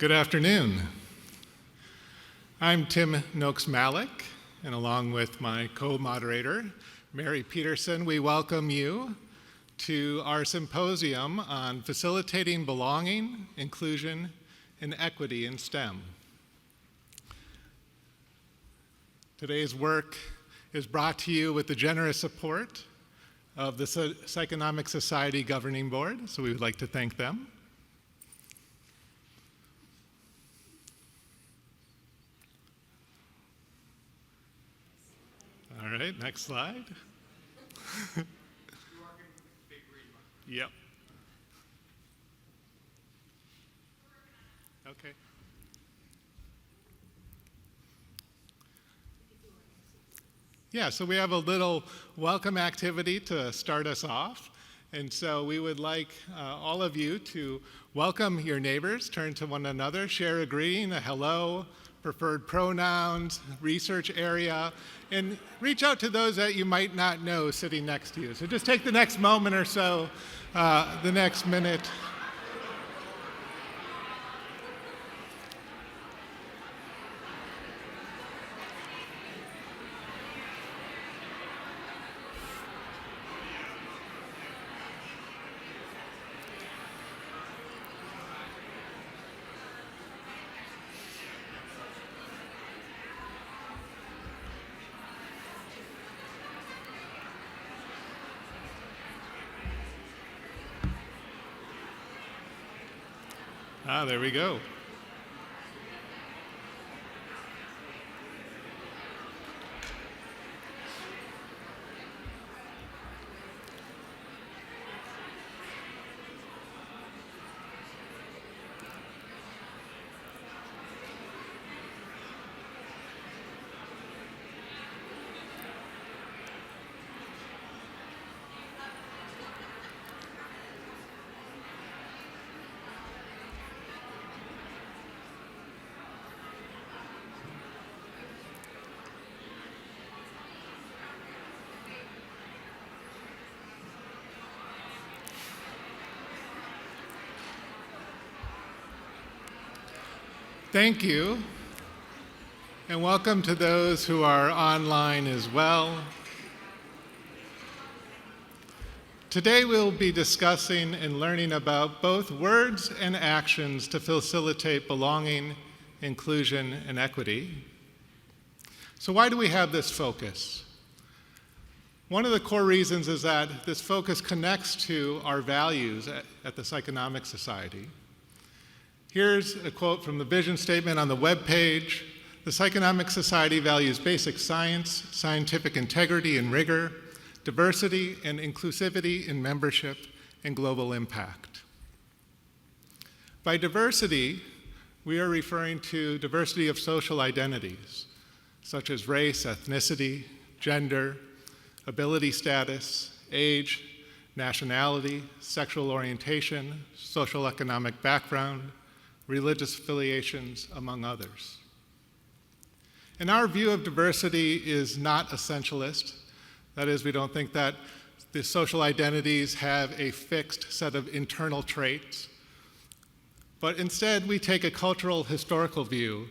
Good afternoon. I'm Tim Noakes-Malik, and along with my co-moderator, Mary Peterson, we welcome you to our symposium on facilitating belonging, inclusion, and equity in STEM. Today's work is brought to you with the generous support of the Psychonomic Society Governing Board, so we would like to thank them. All right, next slide. Yep. Okay. Yeah, so we have a little welcome activity to start us off. And so we would like all of you to welcome your neighbors, turn to one another, share a greeting, a hello, preferred pronouns, research area, and reach out to those that you might not know sitting next to you. So just take the next moment or so, the next minute. There we go. Thank you, and welcome to those who are online as well. Today we'll be discussing and learning about both words and actions to facilitate belonging, inclusion, and equity. So why do we have this focus? One of the core reasons is that this focus connects to our values at the Psychonomic Society. Here's a quote from the vision statement on the webpage. The Psychonomic Society values basic science, scientific integrity and rigor, diversity and inclusivity in membership, and global impact. By diversity, we are referring to diversity of social identities, such as race, ethnicity, gender, ability status, age, nationality, sexual orientation, social economic background, religious affiliations, among others. And our view of diversity is not essentialist. That is, we don't think that the social identities have a fixed set of internal traits, but instead we take a cultural historical view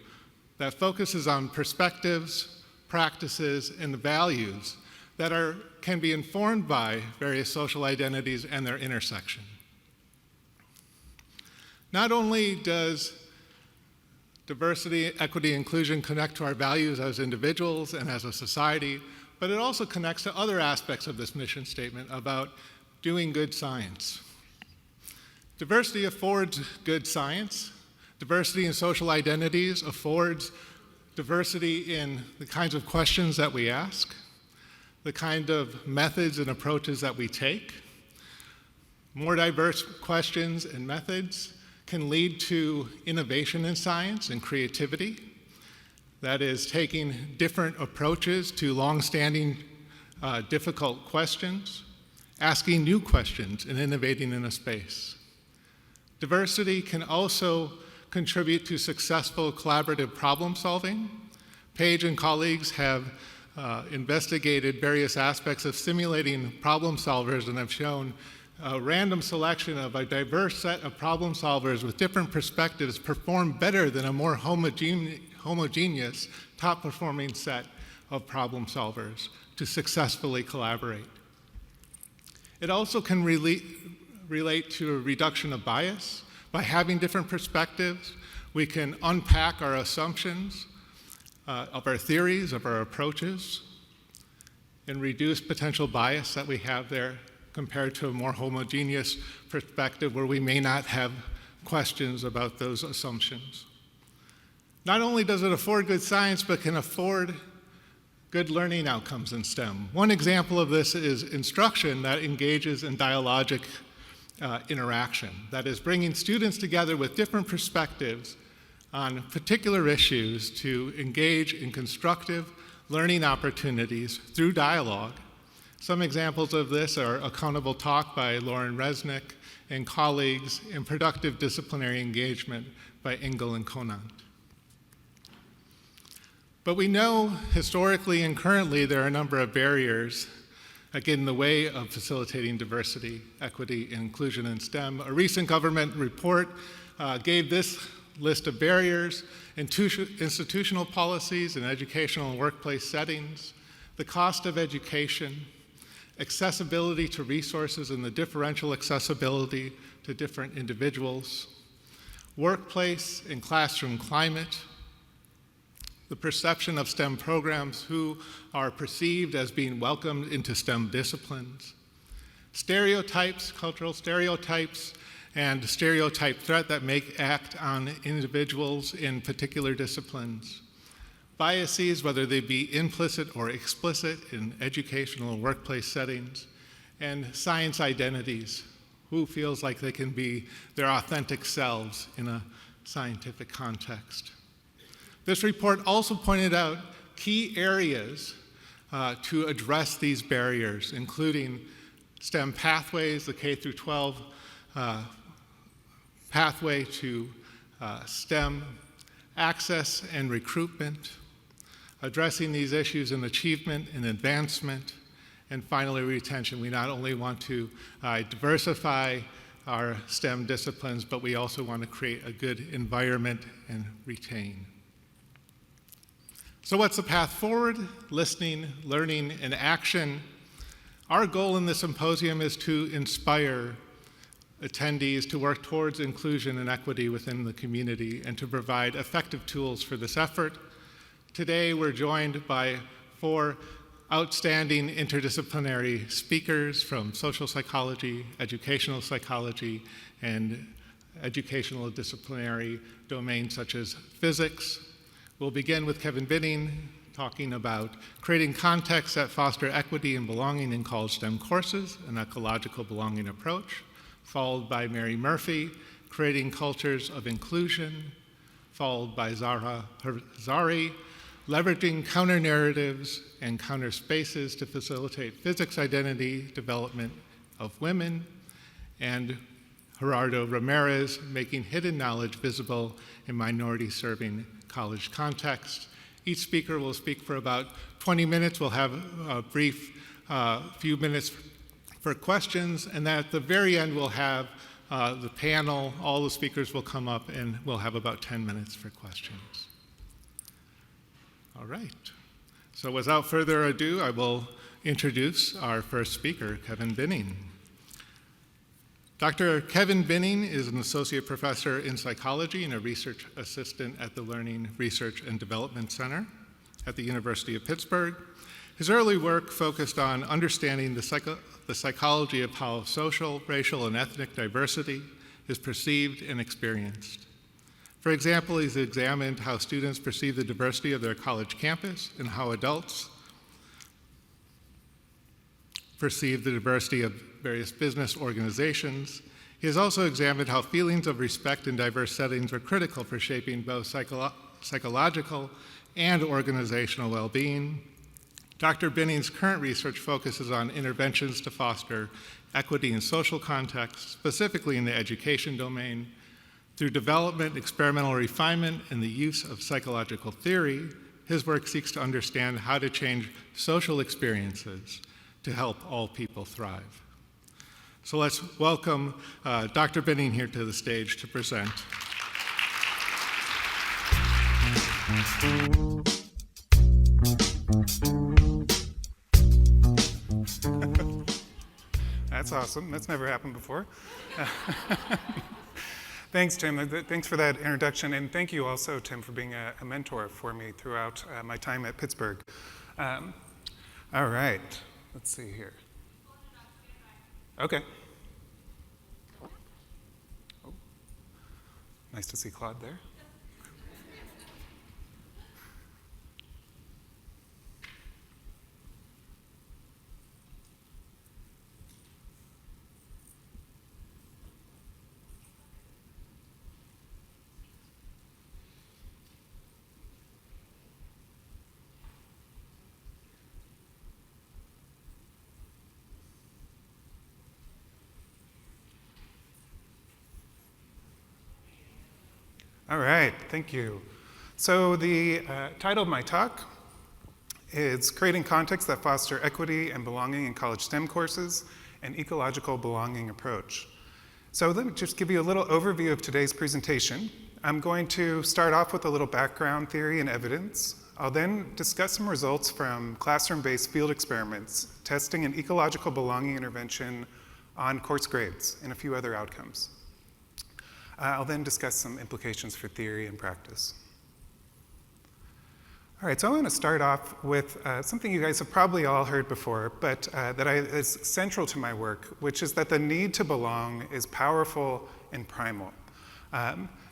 that focuses on perspectives, practices, and values that can be informed by various social identities and their intersection. Not only does diversity, equity, inclusion connect to our values as individuals and as a society, but it also connects to other aspects of this mission statement about doing good science. Diversity affords good science. Diversity in social identities affords diversity in the kinds of questions that we ask, the kind of methods and approaches that we take. More diverse questions and methods can lead to innovation in science and creativity. That is, taking different approaches to long-standing difficult questions, asking new questions, and innovating in a space. Diversity can also contribute to successful collaborative problem solving. Paige and colleagues have investigated various aspects of simulating problem solvers and have shown a random selection of a diverse set of problem solvers with different perspectives perform better than a more homogeneous, top-performing set of problem solvers to successfully collaborate. It also can relate to a reduction of bias. By having different perspectives, we can unpack our assumptions of our theories, of our approaches, and reduce potential bias that we have there compared to a more homogeneous perspective where we may not have questions about those assumptions. Not only does it afford good science, but can afford good learning outcomes in STEM. One example of this is instruction that engages in dialogic interaction. That is, bringing students together with different perspectives on particular issues to engage in constructive learning opportunities through dialogue. Some examples of this are Accountable Talk by Lauren Resnick and colleagues, and Productive Disciplinary Engagement by Engel and Conant. But we know historically and currently there are a number of barriers get in the way of facilitating diversity, equity, and inclusion in STEM. A recent government report gave this list of barriers: institutional policies in educational and workplace settings, the cost of education, accessibility to resources and the differential accessibility to different individuals, workplace and classroom climate, the perception of STEM programs who are perceived as being welcomed into STEM disciplines, stereotypes, cultural stereotypes, and stereotype threat that may act on individuals in particular disciplines, biases, whether they be implicit or explicit in educational and workplace settings, and science identities, who feels like they can be their authentic selves in a scientific context. This report also pointed out key areas to address these barriers, including STEM pathways, the K through 12 pathway to STEM, access and recruitment, addressing these issues in achievement and advancement, and finally retention. We not only want to diversify our STEM disciplines, but we also want to create a good environment and retain. So what's the path forward? Listening, learning, and action. Our goal in the symposium is to inspire attendees to work towards inclusion and equity within the community and to provide effective tools for this effort. Today, we're joined by 4 outstanding interdisciplinary speakers from social psychology, educational psychology, and educational disciplinary domains such as physics. We'll begin with Kevin Binning talking about creating contexts that foster equity and belonging in college STEM courses, an ecological belonging approach, followed by Mary Murphy, creating cultures of inclusion, followed by Zhara, Hazari, leveraging counter-narratives and counter-spaces to facilitate physics identity development of women, and Gerardo Ramirez, making hidden knowledge visible in minority-serving college context. Each speaker will speak for about 20 minutes. We'll have a brief few minutes for questions, and at the very end we'll have the panel. All the speakers will come up and we'll have about 10 minutes for questions. All right, so without further ado, I will introduce our first speaker, Kevin Binning. Dr. Kevin Binning is an associate professor in psychology and a research assistant at the Learning, Research, and Development Center at the University of Pittsburgh. His early work focused on understanding the psychology of how social, racial, and ethnic diversity is perceived and experienced. For example, he's examined how students perceive the diversity of their college campus and how adults perceive the diversity of various business organizations. He has also examined how feelings of respect in diverse settings are critical for shaping both psychological and organizational well-being. Dr. Binning's current research focuses on interventions to foster equity in social contexts, specifically in the education domain. Through development, experimental refinement, and the use of psychological theory, his work seeks to understand how to change social experiences to help all people thrive. So let's welcome Dr. Benning here to the stage to present. That's awesome. That's never happened before. Thanks, Tim. Thanks for that introduction, and thank you also, Tim, for being a mentor for me throughout my time at Pittsburgh. All right, let's see here. Okay. Oh. Nice to see Claude there. All right, thank you. So the title of my talk is Creating Contexts That Foster Equity and Belonging in College STEM Courses, an Ecological Belonging Approach. So let me just give you a little overview of today's presentation. I'm going to start off with a little background theory and evidence. I'll then discuss some results from classroom-based field experiments testing an ecological belonging intervention on course grades and a few other outcomes. I'll then discuss some implications for theory and practice. All right, so I want to start off with something you guys have probably all heard before, but that is central to my work, which is that the need to belong is powerful and primal.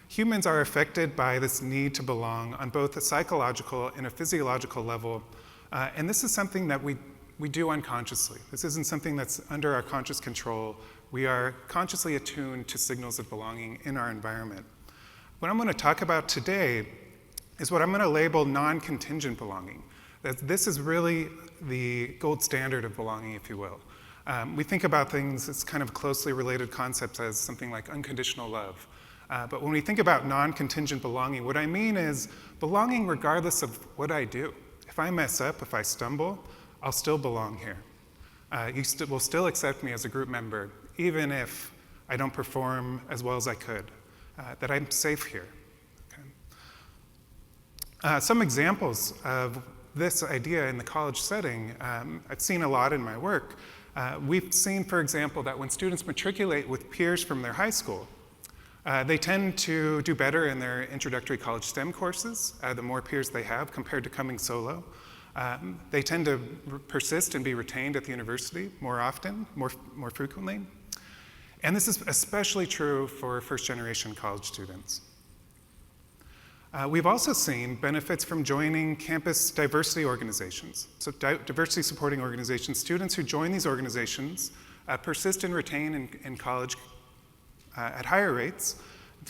Humans are affected by this need to belong on both a psychological and a physiological level, and this is something that we do unconsciously. This isn't something that's under our conscious control. We are consciously attuned to signals of belonging in our environment. What I'm going to talk about today is what I'm going to label non-contingent belonging. This is really the gold standard of belonging, if you will. We think about things as kind of closely related concepts as something like unconditional love. But when we think about non-contingent belonging, what I mean is belonging regardless of what I do. If I mess up, if I stumble, I'll still belong here. You will still accept me as a group member, even if I don't perform as well as I could, that I'm safe here. Okay. Some examples of this idea in the college setting, I've seen a lot in my work. We've seen, for example, that when students matriculate with peers from their high school, they tend to do better in their introductory college STEM courses, the more peers they have compared to coming solo. They tend to persist and be retained at the university more often, more frequently. And this is especially true for first-generation college students. We've also seen benefits from joining campus diversity organizations. So diversity supporting organizations, students who join these organizations persist and retain in college at higher rates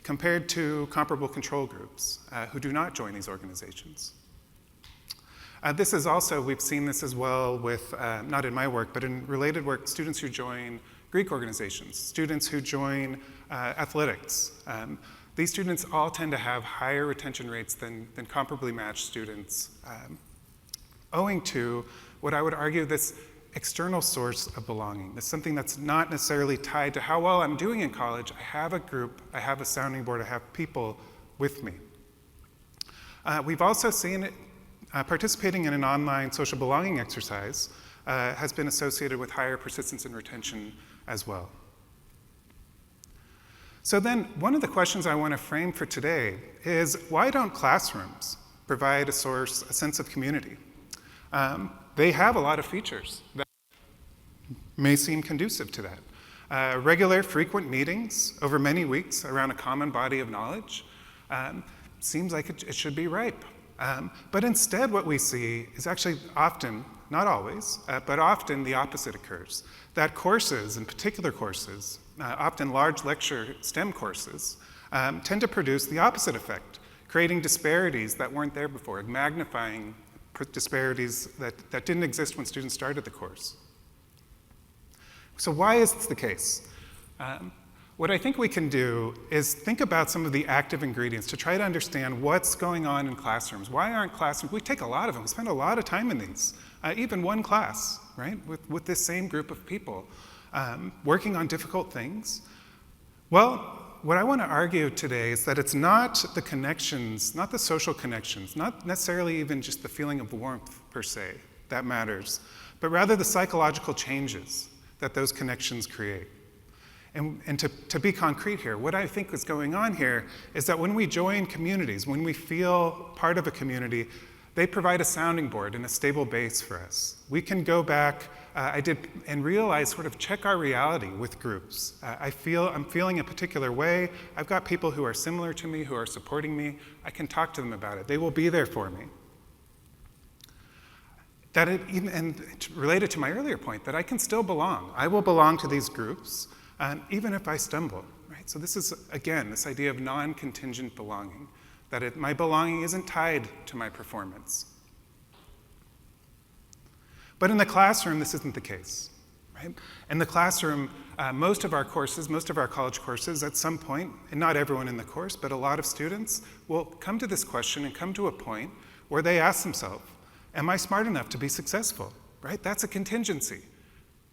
compared to comparable control groups who do not join these organizations. This is also, we've seen this as well with, not in my work, but in related work, students who join Greek organizations, students who join athletics. These students all tend to have higher retention rates than comparably matched students, owing to what I would argue this external source of belonging. It's something that's not necessarily tied to how well I'm doing in college. I have a group, I have a sounding board, I have people with me. We've also seen participating in an online social belonging exercise has been associated with higher persistence and retention as well. So then, one of the questions I want to frame for today is, why don't classrooms provide a sense of community? They have a lot of features that may seem conducive to that. Regular, frequent meetings over many weeks around a common body of knowledge seems like it should be ripe. But instead what we see is actually often, not always, but often the opposite occurs. That courses, in particular courses, often large lecture STEM courses, tend to produce the opposite effect, creating disparities that weren't there before, magnifying disparities that didn't exist when students started the course. So why is this the case? What I think we can do is think about some of the active ingredients to try to understand what's going on in classrooms. Why aren't classrooms, we take a lot of them, we spend a lot of time in these, even one class, right, with this same group of people. working on difficult things? Well, what I want to argue today is that it's not the connections, not the social connections, not necessarily even just the feeling of warmth per se that matters, but rather the psychological changes that those connections create. And to be concrete here, what I think is going on here is that when we join communities, when we feel part of a community, they provide a sounding board and a stable base for us. We can go back, and realize, sort of check our reality with groups. I'm feeling a particular way. I've got people who are similar to me, who are supporting me. I can talk to them about it. They will be there for me. And related to my earlier point, that I can still belong. I will belong to these groups, even if I stumble, right? So this is, again, this idea of non-contingent belonging, that my belonging isn't tied to my performance. But in the classroom, this isn't the case, right? In the classroom, most of our courses, most of our college courses, at some point, and not everyone in the course, but a lot of students will come to this question and come to a point where they ask themselves, am I smart enough to be successful, right? That's a contingency,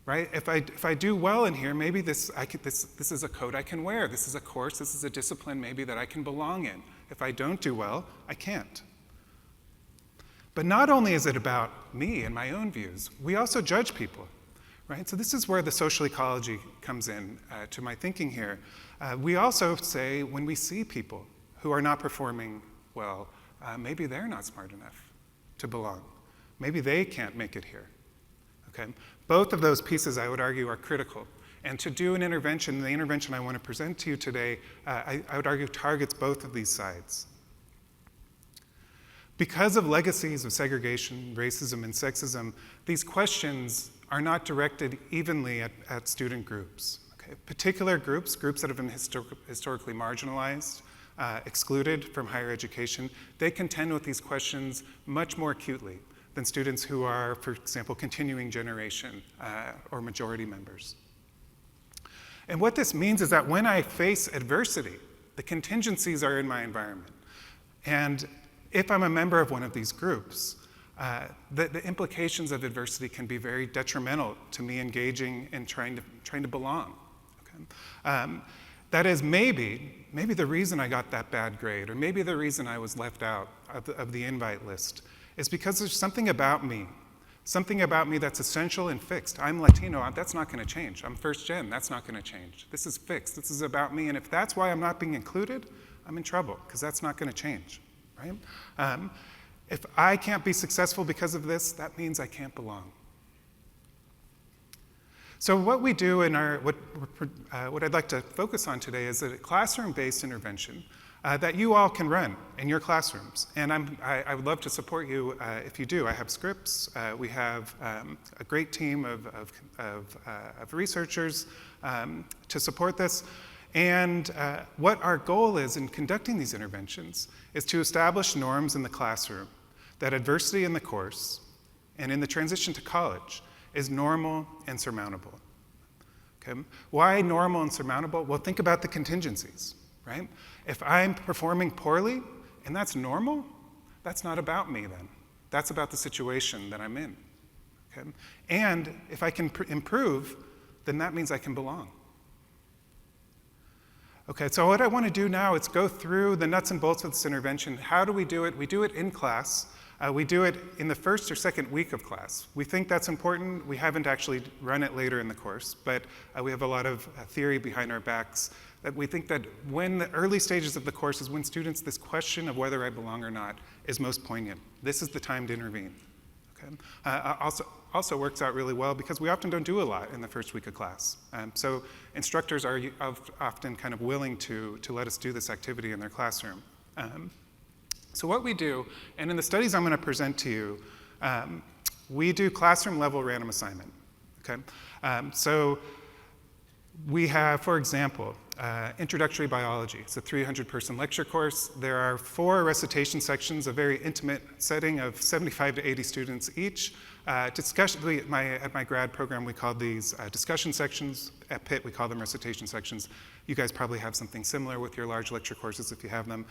right? If I do well in here, maybe this is a coat I can wear. This is a course, this is a discipline maybe that I can belong in. If I don't do well, I can't. But not only is it about me and my own views, we also judge people, right? So this is where the social ecology comes in to my thinking here. We also say when we see people who are not performing well, maybe they're not smart enough to belong. Maybe they can't make it here, okay? Both of those pieces, I would argue, are critical. And to do an intervention, the intervention I want to present to you today, I would argue targets both of these sides. Because of legacies of segregation, racism, and sexism, these questions are not directed evenly at student groups. Okay? Particular groups that have been historically marginalized, excluded from higher education, they contend with these questions much more acutely than students who are, for example, continuing generation or majority members. And what this means is that when I face adversity, the contingencies are in my environment. And if I'm a member of one of these groups, the implications of adversity can be very detrimental to me engaging in trying to belong. Okay? That is maybe the reason I got that bad grade, or maybe the reason I was left out of the invite list, is because there's something about me that's essential and fixed. I'm Latino, that's not going to change. I'm first gen, that's not going to change. This is fixed, this is about me, and if that's why I'm not being included, I'm in trouble, because that's not going to change. Right? If I can't be successful because of this, that means I can't belong. So what we do in what I'd like to focus on today is a classroom-based intervention that you all can run in your classrooms. And I would love to support you if you do. I have scripts. We have a great team of researchers to support this. And what our goal is in conducting these interventions is to establish norms in the classroom that adversity in the course and in the transition to college is normal and surmountable. Okay? Why normal and surmountable? Well, think about the contingencies, right? If I'm performing poorly and that's normal, that's not about me then. That's about the situation that I'm in. Okay? And if I can improve, then that means I can belong. Okay, so what I want to do now is go through the nuts and bolts of this intervention. How do we do it? We do it in class. We do it in the first or second week of class. We think that's important. We haven't actually run it later in the course, but we have a lot of theory behind our backs that we think that when the early stages of the course is when students, this question of whether I belong or not is most poignant. This is the time to intervene. Okay? Also works out really well because we often don't do a lot in the first week of class. So instructors are often kind of willing to let us do this activity in their classroom. So what we do, and in the studies I'm going to present to you, we do classroom level random assignment. Okay? So we have, for example, introductory biology. It's a 300-person lecture course. There are 4 recitation sections, a very intimate setting of 75 to 80 students each. At my grad program, we called these discussion sections. At Pitt, we call them recitation sections. You guys probably have something similar with your large lecture courses if you have them,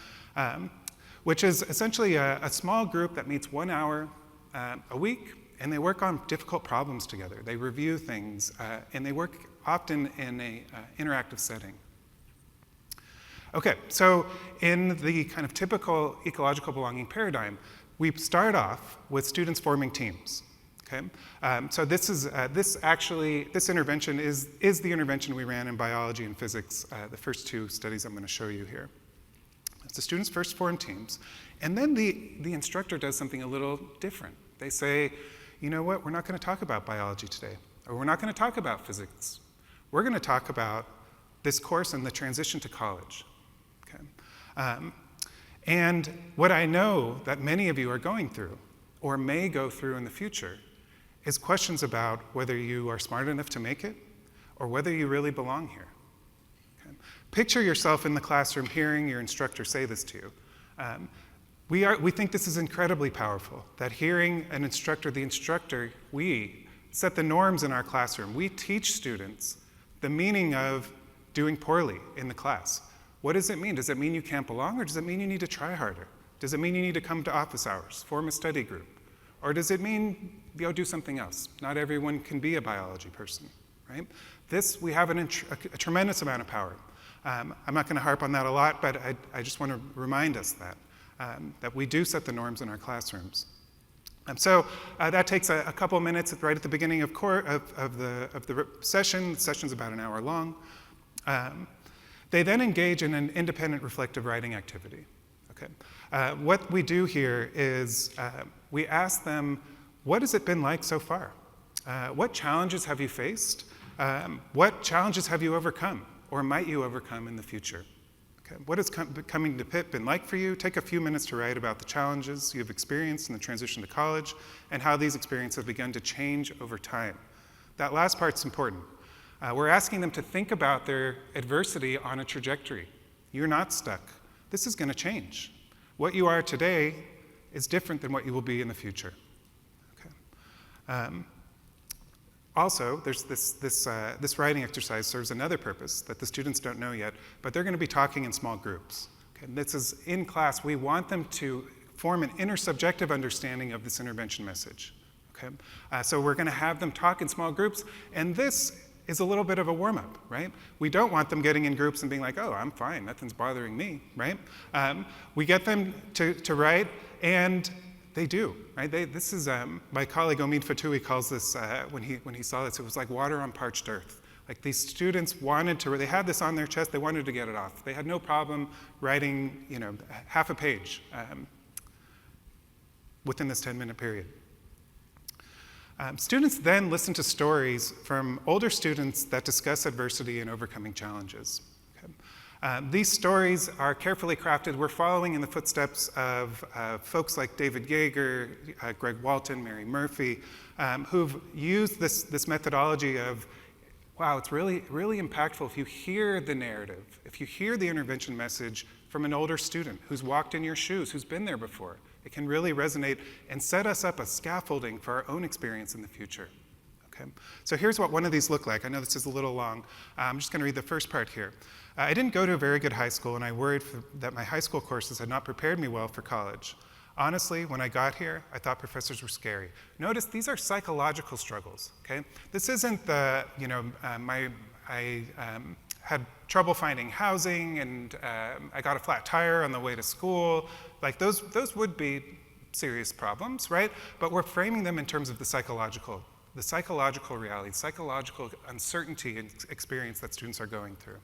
which is essentially a small group that meets 1 hour a week and they work on difficult problems together. They review things, and they work often in an interactive setting. Okay, so in the kind of typical ecological belonging paradigm, we start off with students forming teams. Okay, so this intervention is the intervention we ran in biology and physics, the first two studies I'm going to show you here. So students first form teams, and then the instructor does something a little different. They say, you know what, we're not going to talk about biology today, or we're not going to talk about physics. We're going to talk about this course and the transition to college. Okay? And what I know that many of you are going through, or may go through in the future, is questions about whether you are smart enough to make it, or whether you really belong here. Okay? Picture yourself in the classroom hearing your instructor say this to you. We think this is incredibly powerful, that hearing an instructor, we set the norms in our classroom. We teach students the meaning of doing poorly in the class. What does it mean? Does it mean you can't belong, or does it mean you need to try harder? Does it mean you need to come to office hours, form a study group? Or does it mean do something else? Not everyone can be a biology person, right? We have a tremendous amount of power. I'm not going to harp on that a lot, but I just want to remind us that we do set the norms in our classrooms. So that takes a couple of minutes right at the beginning of the session. The session's about an hour long. They then engage in an independent reflective writing activity. Okay. What we do here is we ask them, what has it been like so far? What challenges have you faced? What challenges have you overcome, or might you overcome in the future? Okay. What has coming to Pitt been like for you? Take a few minutes to write about the challenges you've experienced in the transition to college and how these experiences have begun to change over time. That last part's important. We're asking them to think about their adversity on a trajectory. You're not stuck. This is going to change. What you are today is different than what you will be in the future. Okay. Also, there's this writing exercise serves another purpose that the students don't know yet, but they're going to be talking in small groups. Okay. And this is in class. We want them to form an intersubjective understanding of this intervention message. Okay. So we're going to have them talk in small groups, and this is a little bit of a warm-up, right? We don't want them getting in groups and being like, oh, I'm fine, nothing's bothering me, right? We get them to write, and they do, right? This is, my colleague Omid Fatoui calls this, when he saw this, it was like water on parched earth. Like these students they had this on their chest, they wanted to get it off. They had no problem writing, half a page within this 10-minute period. Students then listen to stories from older students that discuss adversity and overcoming challenges. Okay. These stories are carefully crafted. We're following in the footsteps of folks like David Yeager, Greg Walton, Mary Murphy, who've used this methodology of, wow, it's really, really impactful if you hear the narrative, if you hear the intervention message from an older student who's walked in your shoes, who's been there before. It can really resonate and set us up a scaffolding for our own experience in the future. Okay? So here's what one of these look like. I know this is a little long. I'm just going to read the first part here. I didn't go to a very good high school, and I worried that my high school courses had not prepared me well for college. Honestly, when I got here, I thought professors were scary. Notice these are psychological struggles. Okay? This isn't the, I had trouble finding housing, and I got a flat tire on the way to school. Like those would be serious problems, right? But we're framing them in terms of the psychological reality, psychological uncertainty and experience that students are going through.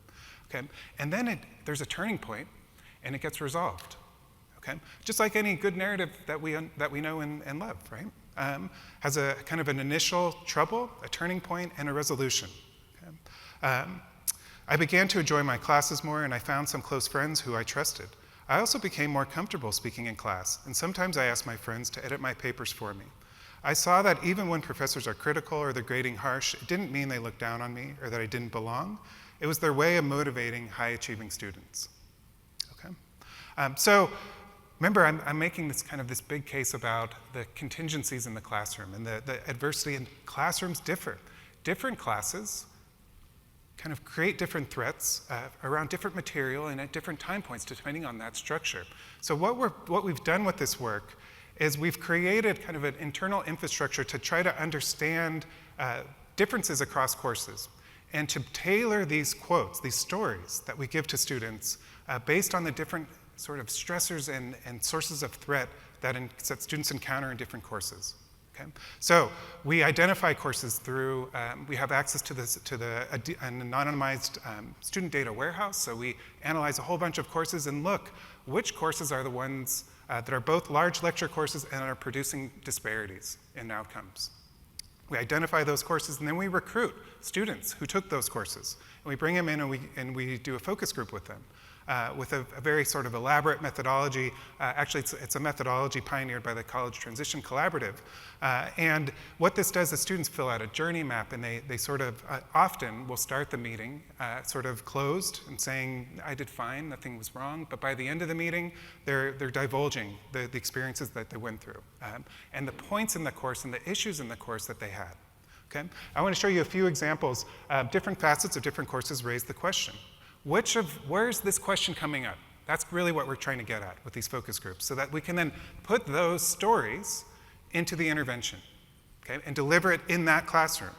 Okay? And then there's a turning point, and it gets resolved. Okay? Just like any good narrative that we know and love, right? Has a kind of an initial trouble, a turning point, and a resolution. Okay? I began to enjoy my classes more, and I found some close friends who I trusted. I also became more comfortable speaking in class, and sometimes I asked my friends to edit my papers for me. I saw that even when professors are critical or they're grading harsh, it didn't mean they looked down on me or that I didn't belong. It was their way of motivating high-achieving students. Okay? So remember, I'm making this big case about the contingencies in the classroom, and the adversity in classrooms differ. Different classes kind of create different threats around different material and at different time points depending on that structure. So what we've done with this work is we've created kind of an internal infrastructure to try to understand differences across courses and to tailor these quotes, these stories that we give to students based on the different sort of stressors and sources of threat that students encounter in different courses. Okay? So we identify courses through, we have access to an anonymized student data warehouse. So we analyze a whole bunch of courses and look which courses are the ones that are both large lecture courses and are producing disparities in outcomes. We identify those courses and then we recruit students who took those courses. And we bring them in and we do a focus group with them. With a very sort of elaborate methodology. Actually, it's a methodology pioneered by the College Transition Collaborative. And what this does is students fill out a journey map, and they sort of often will start the meeting sort of closed and saying, I did fine, nothing was wrong. But by the end of the meeting, they're divulging the experiences that they went through and the points in the course and the issues in the course that they had. Okay? I want to show you a few examples. Different facets of different courses raise the question. Where's this question coming up? That's really what we're trying to get at with these focus groups, so that we can then put those stories into the intervention, okay, and deliver it in that classroom.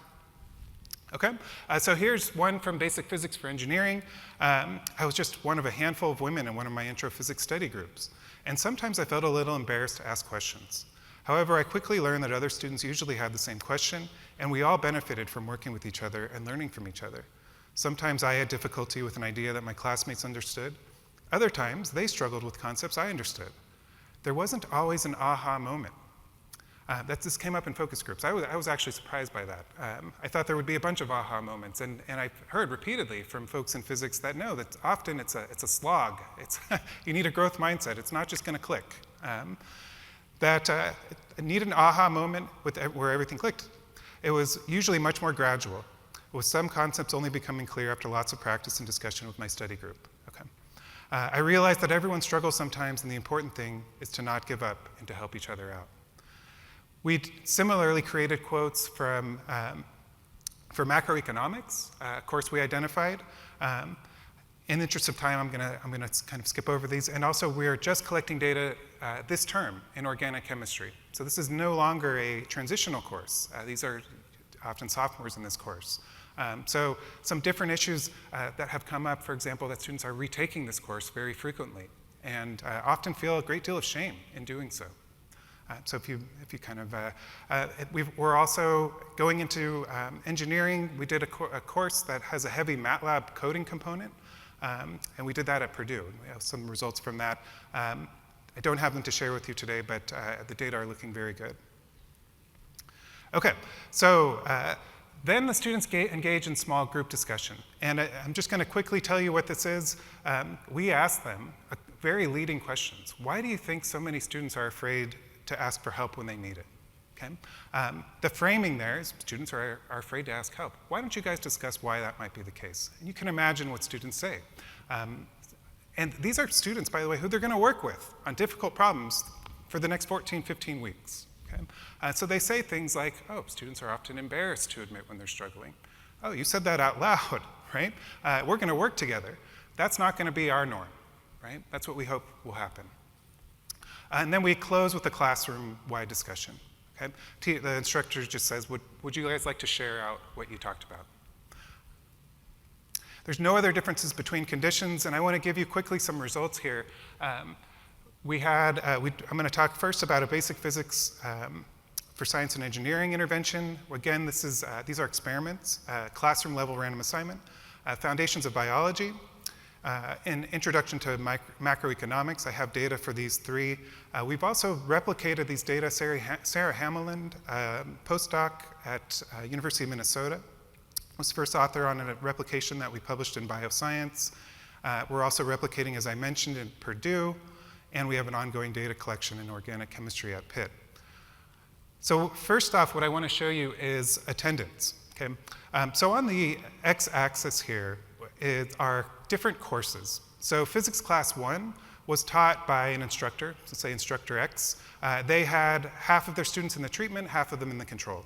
Okay, so here's one from Basic Physics for Engineering. I was just one of a handful of women in one of my intro physics study groups, and sometimes I felt a little embarrassed to ask questions. However, I quickly learned that other students usually had the same question, and we all benefited from working with each other and learning from each other. Sometimes I had difficulty with an idea that my classmates understood. Other times, they struggled with concepts I understood. There wasn't always an aha moment. This came up in focus groups. I was actually surprised by that. I thought there would be a bunch of aha moments, and I've heard repeatedly from folks in physics that no, that often it's a slog. You need a growth mindset. It's not just going to click. I need an aha moment where everything clicked. It was usually much more gradual, with some concepts only becoming clear after lots of practice and discussion with my study group. Okay. I realized that everyone struggles sometimes, and the important thing is to not give up and to help each other out. We similarly created quotes for macroeconomics, a course we identified. In the interest of time, I'm gonna kind of skip over these. And also, we're just collecting data this term in organic chemistry. So this is no longer a transitional course. These are often sophomores in this course. So some different issues that have come up, for example, that students are retaking this course very frequently and often feel a great deal of shame in doing so. So if you kind of, we're also going into engineering. We did a course that has a heavy MATLAB coding component, and we did that at Purdue. We have some results from that. I don't have them to share with you today, but the data are looking very good. Okay, so then the students engage in small group discussion. And I'm just gonna quickly tell you what this is. We asked them very leading questions. Why do you think so many students are afraid to ask for help when they need it? Okay? The framing there is students are afraid to ask help. Why don't you guys discuss why that might be the case? And you can imagine what students say. And these are students, by the way, who they're gonna work with on difficult problems for the next 14, 15 weeks. Okay? So they say things like, oh, students are often embarrassed to admit when they're struggling. Oh, you said that out loud, right? We're gonna work together. That's not gonna be our norm, right? That's what we hope will happen. And then we close with a classroom-wide discussion. Okay? The instructor just says, would you guys like to share out what you talked about? There's no other differences between conditions, and I want to give you quickly some results here. I'm going to talk first about a basic physics for science and engineering intervention. Again, these are experiments, classroom-level random assignment, foundations of biology, an introduction to macroeconomics. I have data for these three. We've also replicated these data. Sarah Hameland, postdoc at University of Minnesota, was the first author on a replication that we published in Bioscience. We're also replicating, as I mentioned, in Purdue, and we have an ongoing data collection in organic chemistry at Pitt. So first off, what I want to show you is attendance. Okay? So on the x-axis here are different courses. So physics class 1 was taught by an instructor, so say instructor X. They had half of their students in the treatment, half of them in the control.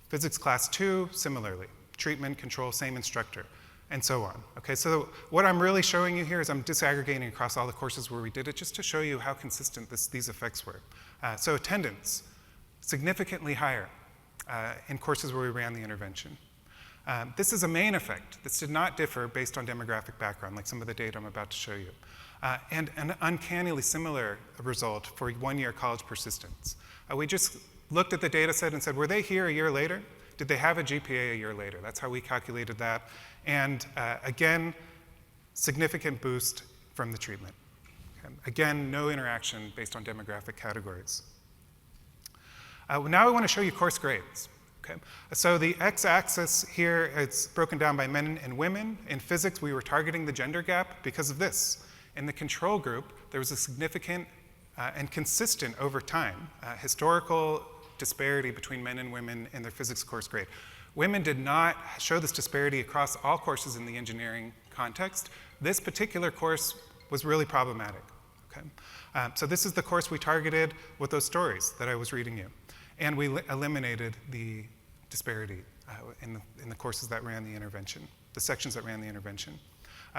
Physics class 2, similarly. Treatment, control, same instructor. and so on. Okay, so what I'm really showing you here is I'm disaggregating across all the courses where we did it just to show you how consistent these effects were. So attendance, significantly higher in courses where we ran the intervention. This is a main effect. This did not differ based on demographic background, like some of the data I'm about to show you. And an uncannily similar result for one-year college persistence. We just looked at the data set and said, were they here a year later? Did they have a GPA a year later? That's how we calculated that. And again, significant boost from the treatment. Okay. Again, no interaction based on demographic categories. Now I want to show you course grades. Okay. So the x-axis here, it's broken down by men and women. In physics, we were targeting the gender gap because of this. In the control group, there was a significant and consistent over time historical disparity between men and women in their physics course grade. Women did not show this disparity across all courses in the engineering context. This particular course was really problematic. Okay? So this is the course we targeted with those stories that I was reading you. And we eliminated the disparity in the courses that ran the intervention, the sections that ran the intervention.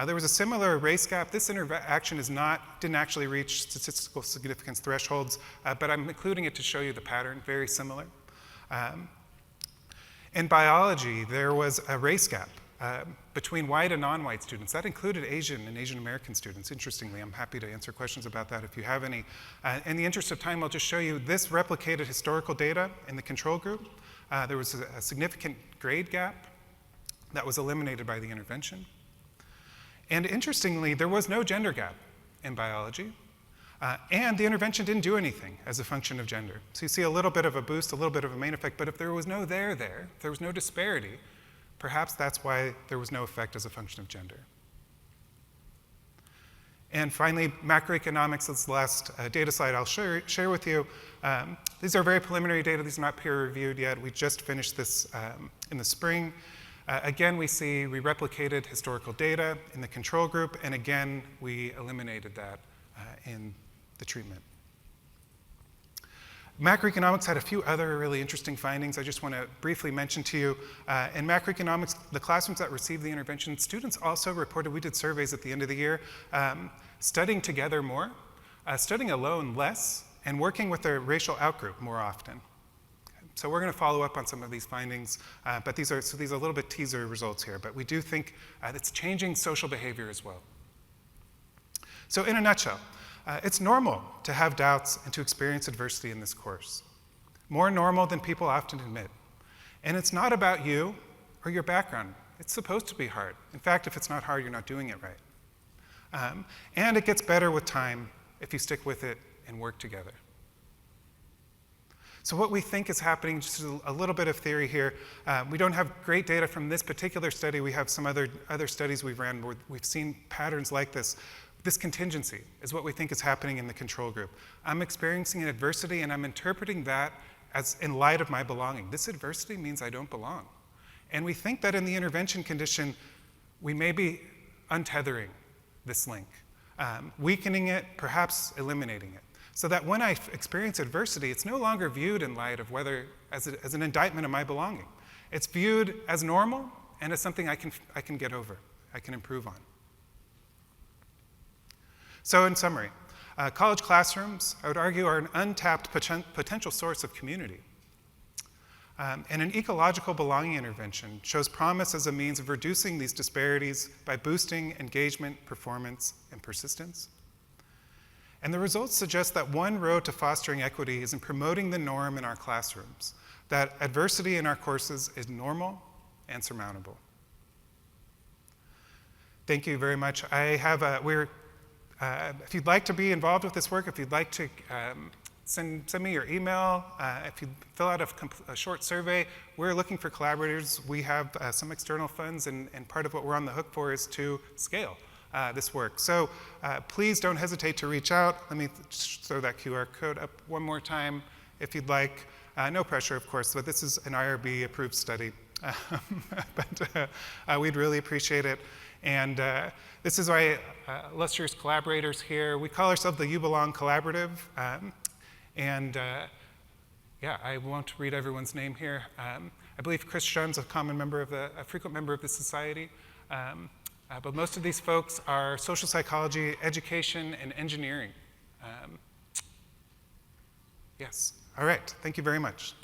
There was a similar race gap. This interaction didn't actually reach statistical significance thresholds, but I'm including it to show you the pattern, very similar. In biology, there was a race gap between white and non-white students. That included Asian and Asian American students, interestingly. I'm happy to answer questions about that if you have any. In the interest of time, I'll just show you this replicated historical data in the control group. There was a significant grade gap that was eliminated by the intervention. And interestingly, there was no gender gap in biology, and the intervention didn't do anything as a function of gender. So you see a little bit of a boost, a little bit of a main effect, but if there was no there, if there was no disparity, perhaps that's why there was no effect as a function of gender. And finally, macroeconomics is the last data slide I'll share with you. These are very preliminary data. These are not peer-reviewed yet. We just finished this in the spring. Again, we replicated historical data in the control group, and again, we eliminated that in the treatment. Macroeconomics had a few other really interesting findings I just want to briefly mention to you. In macroeconomics, the classrooms that received the intervention, students also reported, we did surveys at the end of the year, studying together more, studying alone less, and working with their racial outgroup more often. So we're going to follow up on some of these findings, but these are a little bit teaser results here, but we do think it's changing social behavior as well. So in a nutshell, it's normal to have doubts and to experience adversity in this course. More normal than people often admit. And it's not about you or your background. It's supposed to be hard. In fact, if it's not hard, you're not doing it right. And it gets better with time if you stick with it and work together. So what we think is happening, just a little bit of theory here, we don't have great data from this particular study. We have some other studies we've ran where we've seen patterns like this. This contingency is what we think is happening in the control group. I'm experiencing an adversity and I'm interpreting that as in light of my belonging. This adversity means I don't belong. And we think that in the intervention condition, we may be untethering this link, weakening it, perhaps eliminating it. So that when I experience adversity, it's no longer viewed in light of whether as an indictment of my belonging. It's viewed as normal and as something I can get over, I can improve on. So in summary, college classrooms, I would argue, are an untapped potential source of community. And an ecological belonging intervention shows promise as a means of reducing these disparities by boosting engagement, performance, and persistence. And the results suggest that one road to fostering equity is in promoting the norm in our classrooms, that adversity in our courses is normal and surmountable. Thank you very much. I have if you'd like to be involved with this work, if you'd like to send me your email, if you fill out a short survey, we're looking for collaborators. We have some external funds, and part of what we're on the hook for is to scale this work. So please don't hesitate to reach out. Let me throw that QR code up one more time if you'd like. No pressure, of course, but this is an IRB approved study. But we'd really appreciate it. And this is our illustrious collaborators here. We call ourselves the You Belong Collaborative. Yeah, I won't read everyone's name here. I believe Chris Shun's a frequent member of the society. But most of these folks are social psychology, education, and engineering. Yes. All right. Thank you very much.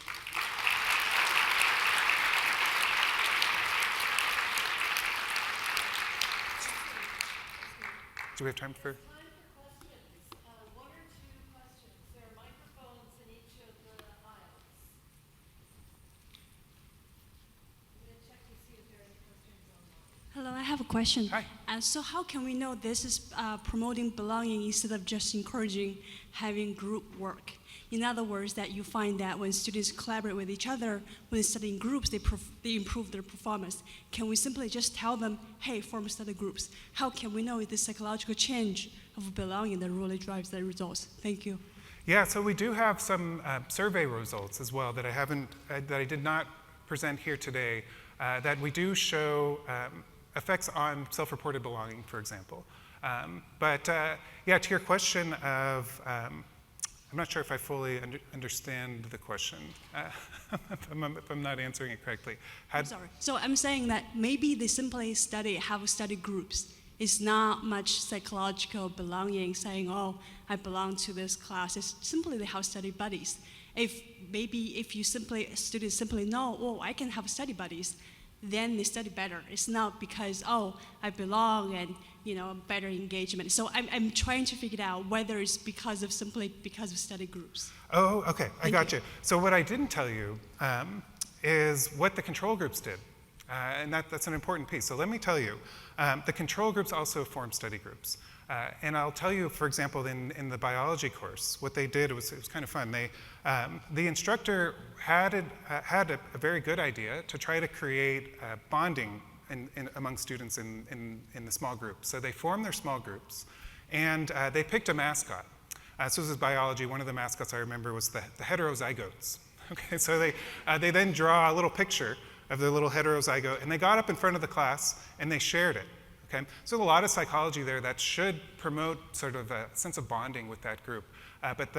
Do we have time for? One or two questions. There are microphones in each of the aisles. I'm going to check to see if there are any questions online. Hello, I have a question. Hi. So how can we know this is promoting belonging instead of just encouraging having group work? In other words, that you find that when students collaborate with each other, when they study in groups, they improve their performance. Can we simply just tell them, hey, form study groups? How can we know if this psychological change of belonging that really drives the results? Thank you. Yeah, so we do have some survey results as well that I did not present here today, that we do show effects on self-reported belonging, for example. Yeah, to your question of, I'm not sure if I fully understand the question, if I'm not answering it correctly. I'm sorry. So I'm saying that maybe they simply have study groups. It's not much psychological belonging, saying, oh, I belong to this class. It's simply they have study buddies. If students simply know, oh, I can have study buddies, then they study better. It's not because, oh, I belong and, better engagement. So I'm trying to figure out whether it's simply because of study groups. Oh, okay, I got you. you. So what I didn't tell you is what the control groups did. And that's an important piece. So let me tell you, the control groups also form study groups. And I'll tell you, for example, in the biology course, what they did, it was kind of fun. The instructor had a very good idea to try to create bonding among students in the small groups. So they formed their small groups, and they picked a mascot. So this is biology. One of the mascots I remember was the heterozygotes. Okay, so they then draw a little picture of the little heterozygote, and they got up in front of the class and they shared it. Okay, so a lot of psychology there that should promote sort of a sense of bonding with that group. But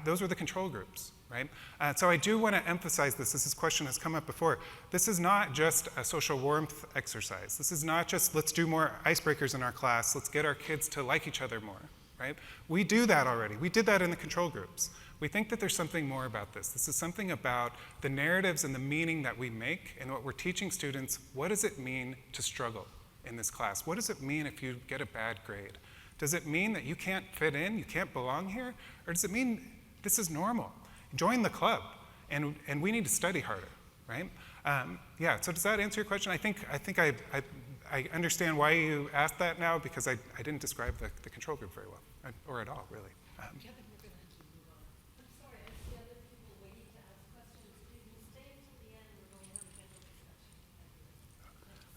those were the control groups, right? So I do want to emphasize this question has come up before. This is not just a social warmth exercise. This is not just let's do more icebreakers in our class, let's get our kids to like each other more, right? We do that already. We did that in the control groups. We think that there's something more about this. This is something about the narratives and the meaning that we make and what we're teaching students. What does it mean to struggle in this class? What does it mean if you get a bad grade? Does it mean that you can't fit in, you can't belong here? Or does it mean this is normal? Join the club, and we need to study harder, right? Yeah, so does that answer your question? I think I understand why you asked that now, because I didn't describe the control group very well, or at all, really.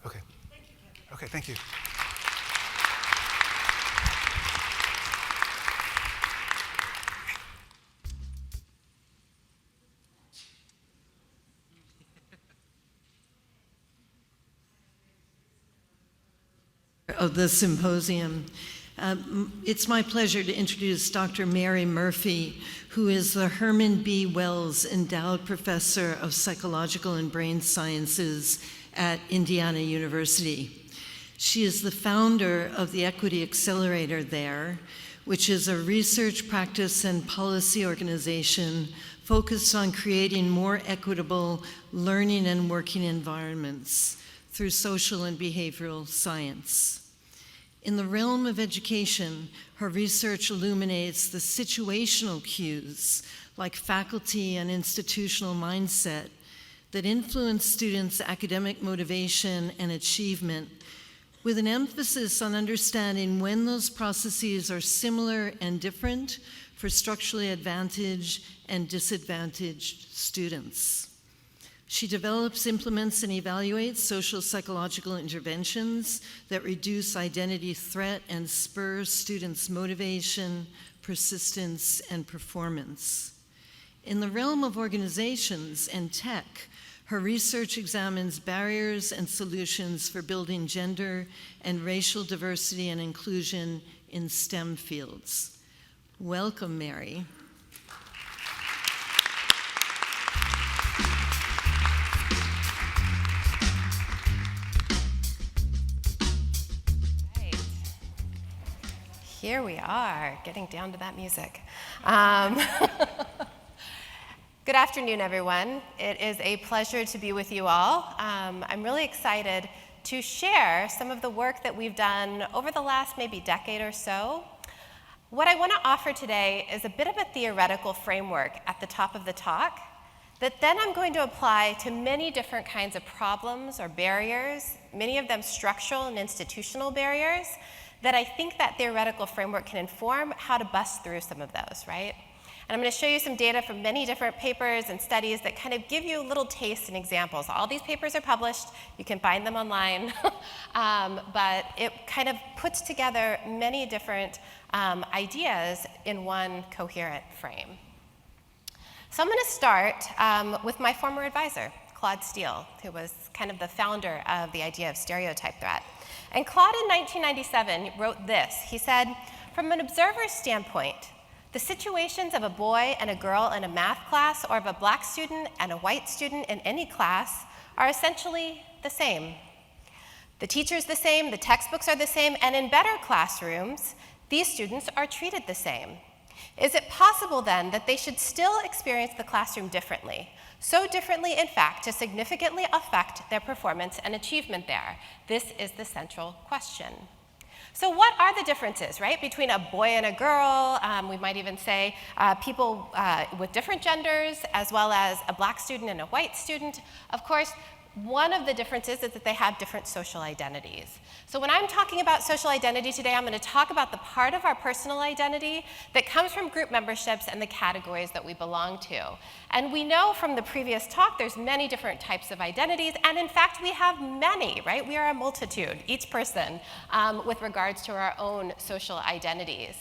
Okay. Thank you, Kevin. Okay, thank you. Of the symposium. It's my pleasure to introduce Dr. Mary Murphy, who is the Herman B. Wells Endowed Professor of Psychological and Brain Sciences at Indiana University. She is the founder of the Equity Accelerator there, which is a research, practice, and policy organization focused on creating more equitable learning and working environments through social and behavioral science. In the realm of education, her research illuminates the situational cues, like faculty and institutional mindset, that influence students' academic motivation and achievement, with an emphasis on understanding when those processes are similar and different for structurally advantaged and disadvantaged students. She develops, implements, and evaluates social psychological interventions that reduce identity threat and spur students' motivation, persistence, and performance. In the realm of organizations and tech, her research examines barriers and solutions for building gender and racial diversity and inclusion in STEM fields. Welcome, Mary. Here we are, getting down to that music. Good afternoon, everyone. It is a pleasure to be with you all. I'm really excited to share some of the work that we've done over the last maybe decade or so. What I want to offer today is a bit of a theoretical framework at the top of the talk that then I'm going to apply to many different kinds of problems or barriers, many of them structural and institutional barriers, that I think that theoretical framework can inform how to bust through some of those, right? And I'm going to show you some data from many different papers and studies that kind of give you little tastes and examples. All these papers are published. You can find them online. But it kind of puts together many different ideas in one coherent frame. So I'm going to start with my former advisor, Claude Steele, who was kind of the founder of the idea of stereotype threat. And Claude in 1997 wrote this. He said, "From an observer's standpoint, the situations of a boy and a girl in a math class or of a black student and a white student in any class are essentially the same. The teacher's the same, the textbooks are the same, and in better classrooms, these students are treated the same. Is it possible then that they should still experience the classroom differently? So differently, in fact, to significantly affect their performance and achievement there? This is the central question." So what are the differences, right, between a boy and a girl? We might even say people with different genders, as well as a black student and a white student. Of course, one of the differences is that they have different social identities. So when I'm talking about social identity today, I'm going to talk about the part of our personal identity that comes from group memberships and the categories that we belong to. And we know from the previous talk there's many different types of identities, and in fact we have many, right? We are a multitude, each person, with regards to our own social identities.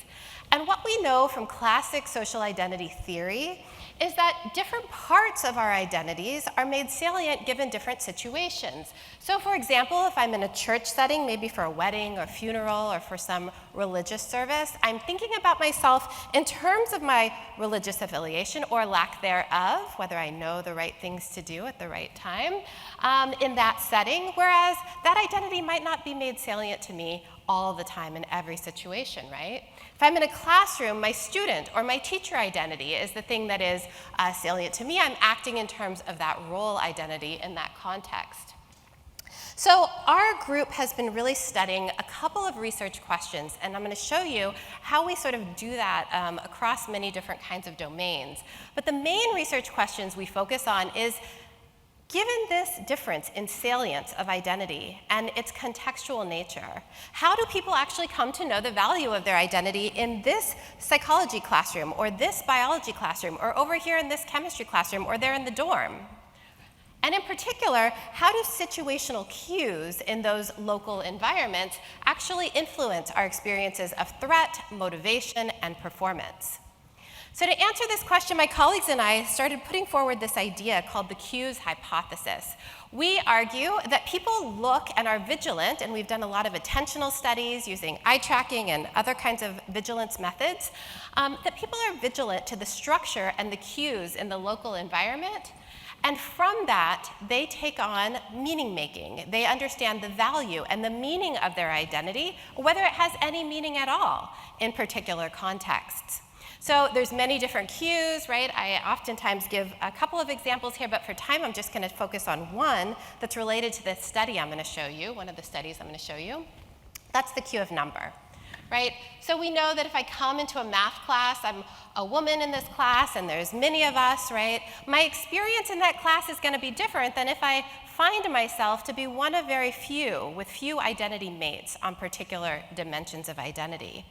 And what we know from classic social identity theory is that different parts of our identities are made salient given different situations. So for example, if I'm in a church setting, maybe for a wedding or funeral or for some religious service, I'm thinking about myself in terms of my religious affiliation or lack thereof, whether I know the right things to do at the right time in that setting, whereas that identity might not be made salient to me all the time in every situation, right? If I'm in a classroom, my student or my teacher identity is the thing that is salient to me. I'm acting in terms of that role identity in that context. So our group has been really studying a couple of research questions, and I'm going to show you how we sort of do that across many different kinds of domains. But the main research questions we focus on is, given this difference in salience of identity and its contextual nature, how do people actually come to know the value of their identity in this psychology classroom, or this biology classroom, or over here in this chemistry classroom, or there in the dorm? And in particular, how do situational cues in those local environments actually influence our experiences of threat, motivation, and performance? So to answer this question, my colleagues and I started putting forward this idea called the cues hypothesis. We argue that people look and are vigilant, and we've done a lot of attentional studies using eye tracking and other kinds of vigilance methods, that people are vigilant to the structure and the cues in the local environment. And from that, they take on meaning making. They understand the value and the meaning of their identity, whether it has any meaning at all in particular contexts. So there's many different cues, right? I oftentimes give a couple of examples here, but for time, I'm just going to focus on one that's related to this study I'm going to show you, one of the studies I'm going to show you. That's the cue of number, right? So we know that if I come into a math class, I'm a woman in this class, and there's many of us, right? My experience in that class is going to be different than if I find myself to be one of very few, with few identity mates on particular dimensions of identity.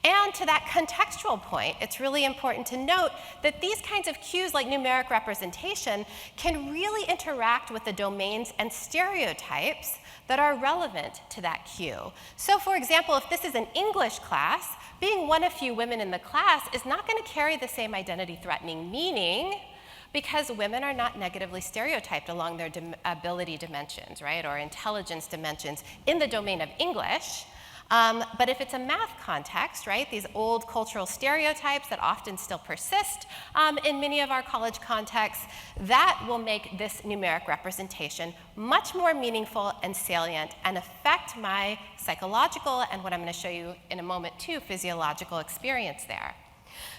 And to that contextual point, it's really important to note that these kinds of cues, like numeric representation, can really interact with the domains and stereotypes that are relevant to that cue. So for example, if this is an English class, being one of few women in the class is not going to carry the same identity-threatening meaning, because women are not negatively stereotyped along their ability dimensions, right, or intelligence dimensions in the domain of English. But if it's a math context, right, these old cultural stereotypes that often still persist in many of our college contexts, that will make this numeric representation much more meaningful and salient and affect my psychological and what I'm going to show you in a moment too, physiological experience there.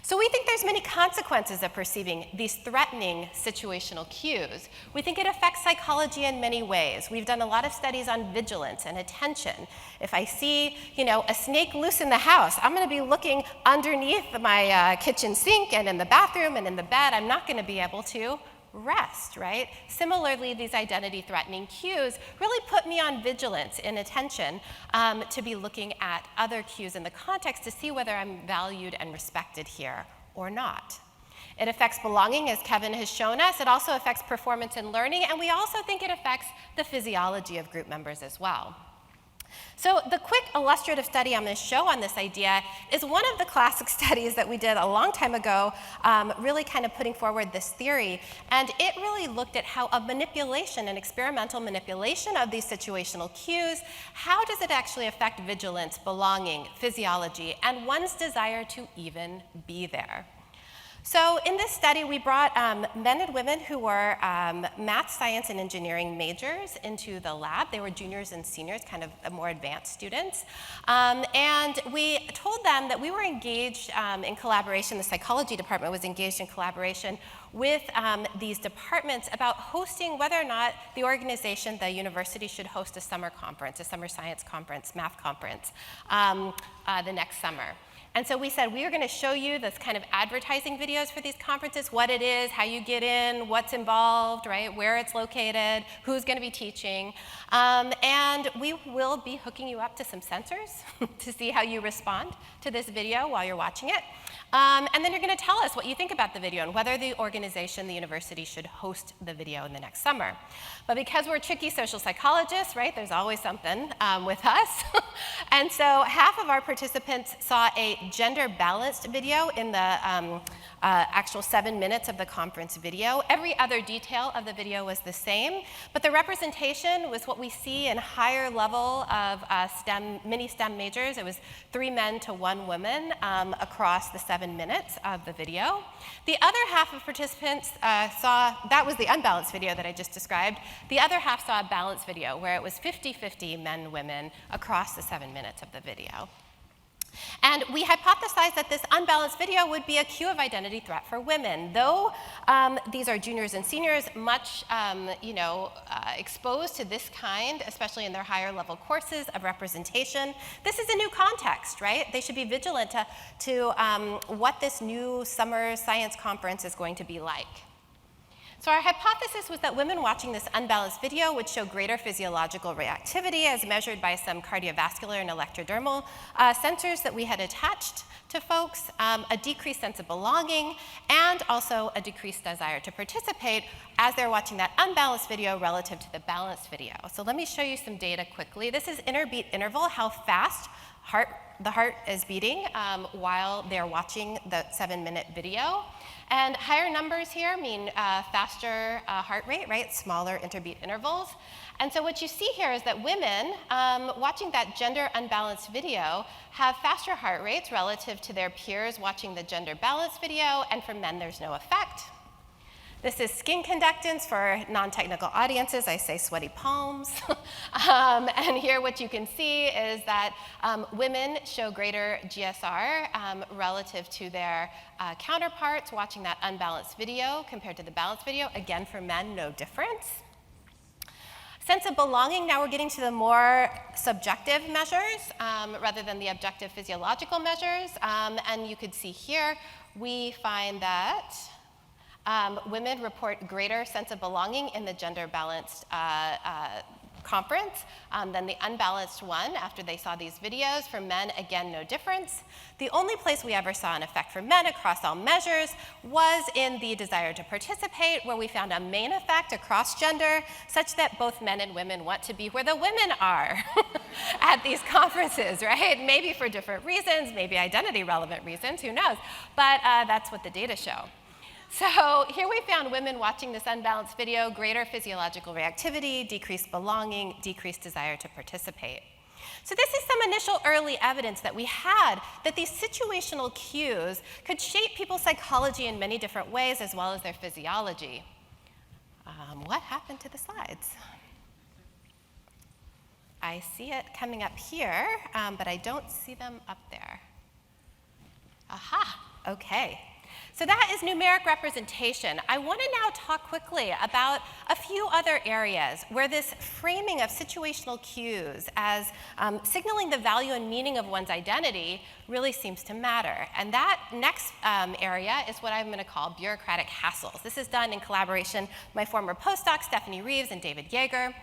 So we think there's many consequences of perceiving these threatening situational cues. We think it affects psychology in many ways. We've done a lot of studies on vigilance and attention. If I see, a snake loose in the house, I'm going to be looking underneath my kitchen sink and in the bathroom and in the bed. I'm not going to be able to rest, right? Similarly, these identity-threatening cues really put me on vigilance and attention to be looking at other cues in the context to see whether I'm valued and respected here or not. It affects belonging, as Kevin has shown us. It also affects performance and learning, and we also think it affects the physiology of group members as well. So the quick illustrative study I'm going to show on this idea is one of the classic studies that we did a long time ago, really kind of putting forward this theory. And it really looked at how a manipulation, an experimental manipulation of these situational cues, how does it actually affect vigilance, belonging, physiology, and one's desire to even be there. So in this study, we brought men and women who were math, science, and engineering majors into the lab. They were juniors and seniors, kind of more advanced students. And we told them that we were engaged in collaboration. The psychology department was engaged in collaboration with these departments about hosting whether or not the organization, the university, should host a summer conference, a summer science conference, math conference, the next summer. And so we said, we are going to show you this kind of advertising videos for these conferences, what it is, how you get in, what's involved, right, where it's located, who's going to be teaching. And we will be hooking you up to some sensors to see how you respond to this video while you're watching it. And then you're going to tell us what you think about the video and whether the organization, the university, should host the video in the next summer. But because we're tricky social psychologists, right, there's always something with us. And so half of our participants saw a gender-balanced video in the actual 7 minutes of the conference video. Every other detail of the video was the same, but the representation was what we see in higher level of mini STEM majors. It was 3 men to 1 woman across the 7 minutes of the video. The other half of participants saw, that was the unbalanced video that I just described. The other half saw a balanced video where it was 50-50 men, women across the 7 minutes of the video. And we hypothesized that this unbalanced video would be a cue of identity threat for women. Though these are juniors and seniors, much exposed to this kind, especially in their higher level courses of representation, this is a new context, right? They should be vigilant to what this new summer science conference is going to be like. So our hypothesis was that women watching this unbalanced video would show greater physiological reactivity as measured by some cardiovascular and electrodermal sensors that we had attached to folks, a decreased sense of belonging, and also a decreased desire to participate as they're watching that unbalanced video relative to the balanced video. So let me show you some data quickly. This is interbeat interval, how fast the heart is beating while they're watching the 7-minute video. And higher numbers here mean faster heart rate, right? Smaller interbeat intervals. And so what you see here is that women watching that gender unbalanced video have faster heart rates relative to their peers watching the gender balanced video, and for men there's no effect. This is skin conductance for non-technical audiences. I say sweaty palms. And here what you can see is that women show greater GSR relative to their counterparts watching that unbalanced video compared to the balanced video. Again, for men, no difference. Sense of belonging, now we're getting to the more subjective measures rather than the objective physiological measures. And you could see here, we find that women report greater sense of belonging in the gender-balanced conference than the unbalanced one after they saw these videos. For men, again, no difference. The only place we ever saw an effect for men across all measures was in the desire to participate, where we found a main effect across gender, such that both men and women want to be where the women are at these conferences, right? Maybe for different reasons, maybe identity-relevant reasons, who knows? But that's what the data show. So here we found women watching this unbalanced video, greater physiological reactivity, decreased belonging, decreased desire to participate. So this is some initial early evidence that we had that these situational cues could shape people's psychology in many different ways as well as their physiology. What happened to the slides? I see it coming up here, but I don't see them up there. Aha, okay. So that is numeric representation. I want to now talk quickly about a few other areas where this framing of situational cues as signaling the value and meaning of one's identity really seems to matter. And that next area is what I'm going to call bureaucratic hassles. This is done in collaboration with my former postdoc, Stephanie Reeves and David Yeager.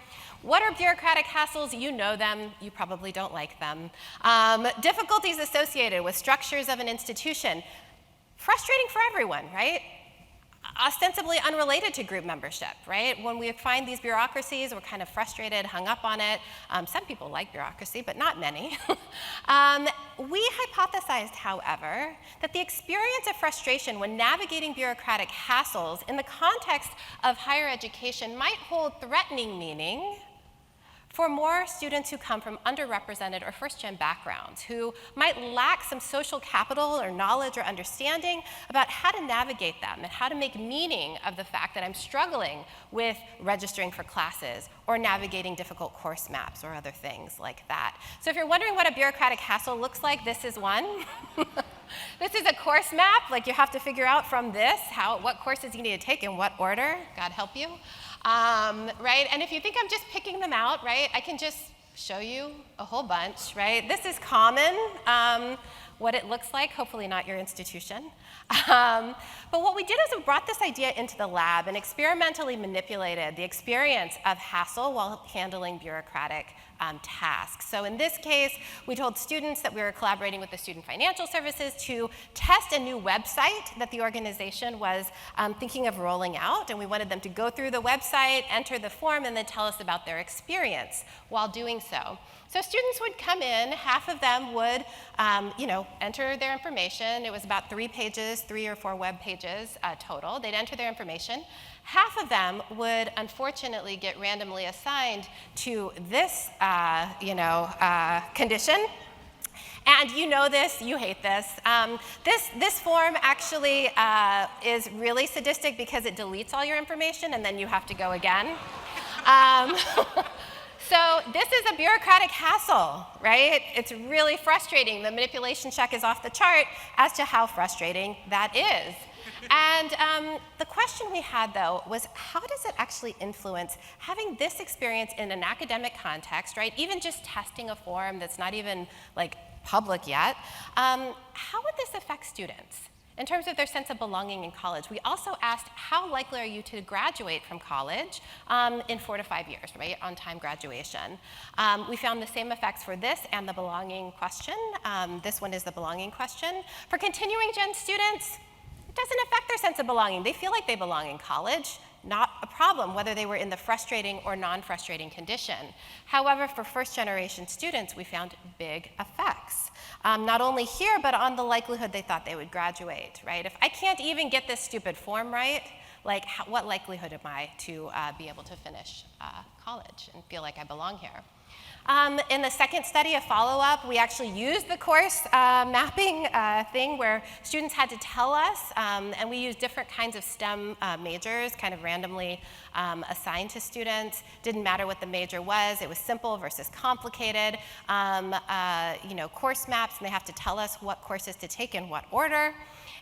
What are bureaucratic hassles? You know them. You probably don't like them. Difficulties associated with structures of an institution. Frustrating for everyone, right? Ostensibly unrelated to group membership, right? When we find these bureaucracies, we're kind of frustrated, hung up on it. Some people like bureaucracy, but not many. We hypothesized, however, that the experience of frustration when navigating bureaucratic hassles in the context of higher education might hold threatening meaning for more students who come from underrepresented or first-gen backgrounds, who might lack some social capital or knowledge or understanding about how to navigate them and how to make meaning of the fact that I'm struggling with registering for classes or navigating difficult course maps or other things like that. So if you're wondering what a bureaucratic hassle looks like, this is one. This is a course map. Like, you have to figure out from this what courses you need to take in what order. God help you. Right? And if you think I'm just picking them out, right, I can just show you a whole bunch, right? This is common, what it looks like, hopefully not your institution. But what we did is we brought this idea into the lab and experimentally manipulated the experience of hassle while handling bureaucratic tasks. So in this case, we told students that we were collaborating with the Student Financial Services to test a new website that the organization was thinking of rolling out, and we wanted them to go through the website, enter the form, and then tell us about their experience while doing so. So students would come in, half of them would enter their information. It was about 3 pages, 3 or 4 web pages total. They'd enter their information. Half of them would unfortunately get randomly assigned to this condition. And you know this, you hate this. This form actually is really sadistic because it deletes all your information and then you have to go again. So this is a bureaucratic hassle, right? It's really frustrating. The manipulation check is off the chart as to how frustrating that is. And the question we had, though, was how does it actually influence having this experience in an academic context, right? Even just testing a form that's not even like public yet. How would this affect students in terms of their sense of belonging in college? We also asked, how likely are you to graduate from college in 4 to 5 years, right, on time graduation? We found the same effects for this and the belonging question. This one is the belonging question. For continuing gen students, it doesn't affect their sense of belonging. They feel like they belong in college. Not a problem, whether they were in the frustrating or non-frustrating condition. However, for first-generation students, we found big effects. Not only here, but on the likelihood they thought they would graduate, right? If I can't even get this stupid form right, like, what likelihood am I to be able to finish college and feel like I belong here? In the second study, a follow-up, we actually used the course mapping thing where students had to tell us, and we used different kinds of STEM majors, kind of randomly assigned to students. Didn't matter what the major was. It was simple versus complicated. Course maps, and they have to tell us what courses to take in what order.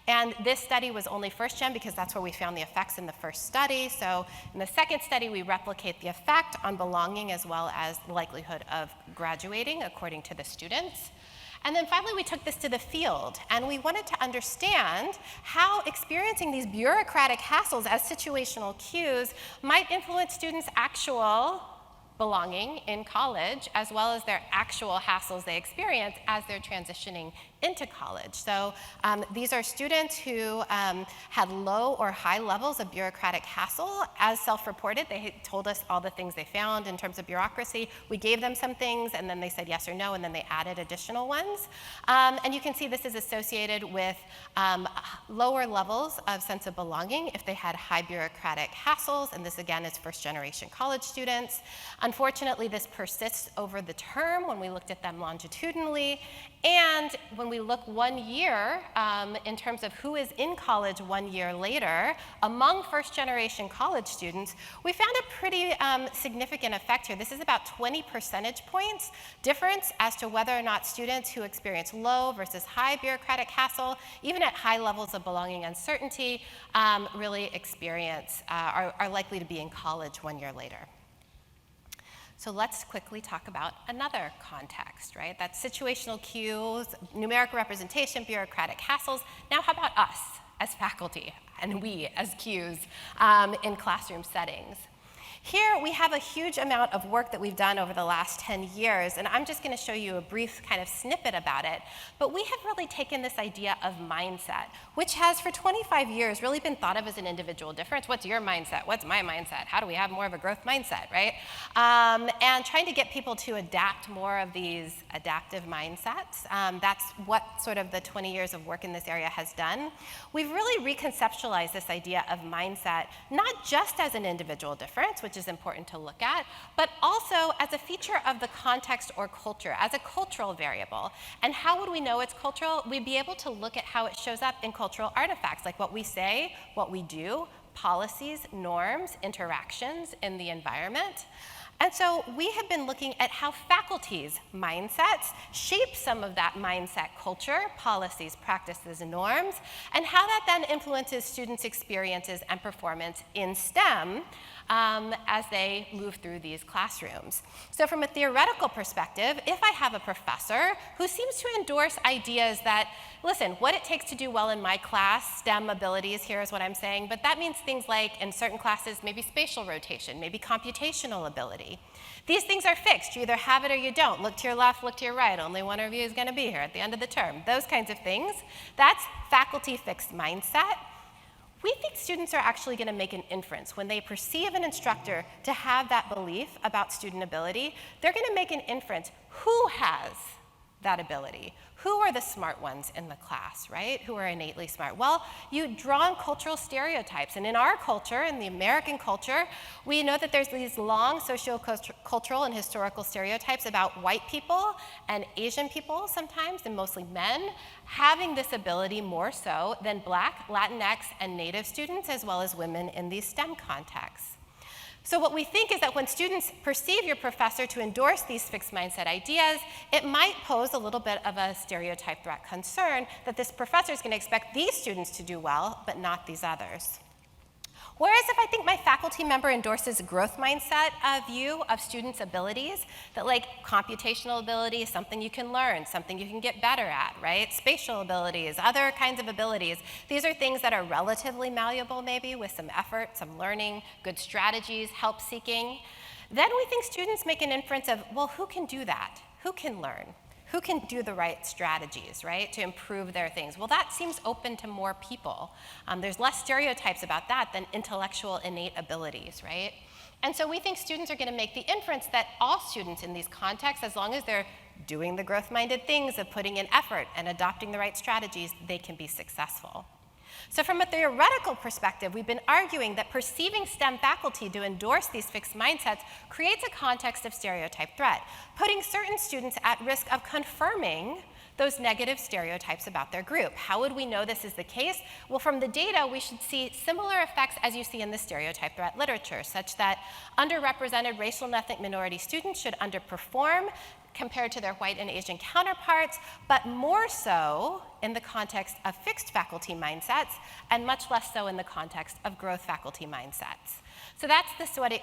And this study was only first gen because that's where we found the effects in the first study. So in the second study, we replicate the effect on belonging as well as the likelihood of graduating according to the students. And then finally, we took this to the field, and we wanted to understand how experiencing these bureaucratic hassles as situational cues might influence students' actual belonging in college, as well as their actual hassles they experience as they're transitioning into college. So these are students who had low or high levels of bureaucratic hassle. As self-reported, they told us all the things they found in terms of bureaucracy. We gave them some things, and then they said yes or no, and then they added additional ones. And you can see this is associated with lower levels of sense of belonging if they had high bureaucratic hassles, and this again is first-generation college students. Unfortunately, this persists over the term when we looked at them longitudinally, and when we look 1 year in terms of who is in college 1 year later, among first-generation college students, we found a pretty significant effect here. This is about 20 percentage points difference as to whether or not students who experience low versus high bureaucratic hassle, even at high levels of belonging uncertainty, really experience, are likely to be in college 1 year later. So let's quickly talk about another context, right? That's situational cues, numerical representation, bureaucratic hassles. Now how about us as faculty and we as cues in classroom settings? Here we have a huge amount of work that we've done over the last 10 years, and I'm just going to show you a brief kind of snippet about it. But we have really taken this idea of mindset, which has for 25 years really been thought of as an individual difference. What's your mindset? What's my mindset? How do we have more of a growth mindset, right? And trying to get people to adapt more of these adaptive mindsets. That's what sort of the 20 years of work in this area has done. We've really reconceptualized this idea of mindset, not just as an individual difference, which is important to look at, but also as a feature of the context or culture, as a cultural variable. And how would we know it's cultural? We'd be able to look at how it shows up in cultural artifacts, like what we say, what we do, policies, norms, interactions in the environment. And so we have been looking at how faculty's mindsets shape some of that mindset culture, policies, practices, and norms, and how that then influences students' experiences and performance in STEM as they move through these classrooms. So from a theoretical perspective, if I have a professor who seems to endorse ideas that, listen, what it takes to do well in my class, STEM abilities, here is what I'm saying, but that means things like, in certain classes, maybe spatial rotation, maybe computational ability. These things are fixed. You either have it or you don't. Look to your left, look to your right. Only one of you is going to be here at the end of the term. Those kinds of things. That's faculty fixed mindset. We think students are actually going to make an inference. When they perceive an instructor to have that belief about student ability, they're going to make an inference. Who has that ability? Who are the smart ones in the class, right? Who are innately smart? Well, you draw on cultural stereotypes. And in our culture, in the American culture, we know that there's these long socio-cultural and historical stereotypes about white people and Asian people sometimes, and mostly men, having this ability more so than Black, Latinx, and Native students, as well as women in these STEM contexts. So what we think is that when students perceive your professor to endorse these fixed mindset ideas, it might pose a little bit of a stereotype threat concern that this professor is going to expect these students to do well, but not these others. Whereas if I think my faculty member endorses a growth mindset view of students' abilities, that like computational ability is something you can learn, something you can get better at, right? Spatial abilities, other kinds of abilities. These are things that are relatively malleable maybe with some effort, some learning, good strategies, help seeking. Then we think students make an inference of, well, who can do that? Who can learn? Who can do the right strategies, right, to improve their things? Well, that seems open to more people. There's less stereotypes about that than intellectual innate abilities, right? And so we think students are going to make the inference that all students in these contexts, as long as they're doing the growth-minded things of putting in effort and adopting the right strategies, they can be successful. So from a theoretical perspective, we've been arguing that perceiving STEM faculty to endorse these fixed mindsets creates a context of stereotype threat, putting certain students at risk of confirming those negative stereotypes about their group. How would we know this is the case? Well, from the data, we should see similar effects as you see in the stereotype threat literature, such that underrepresented racial and ethnic minority students should underperform compared to their white and Asian counterparts, but more so in the context of fixed faculty mindsets, and much less so in the context of growth faculty mindsets. So that's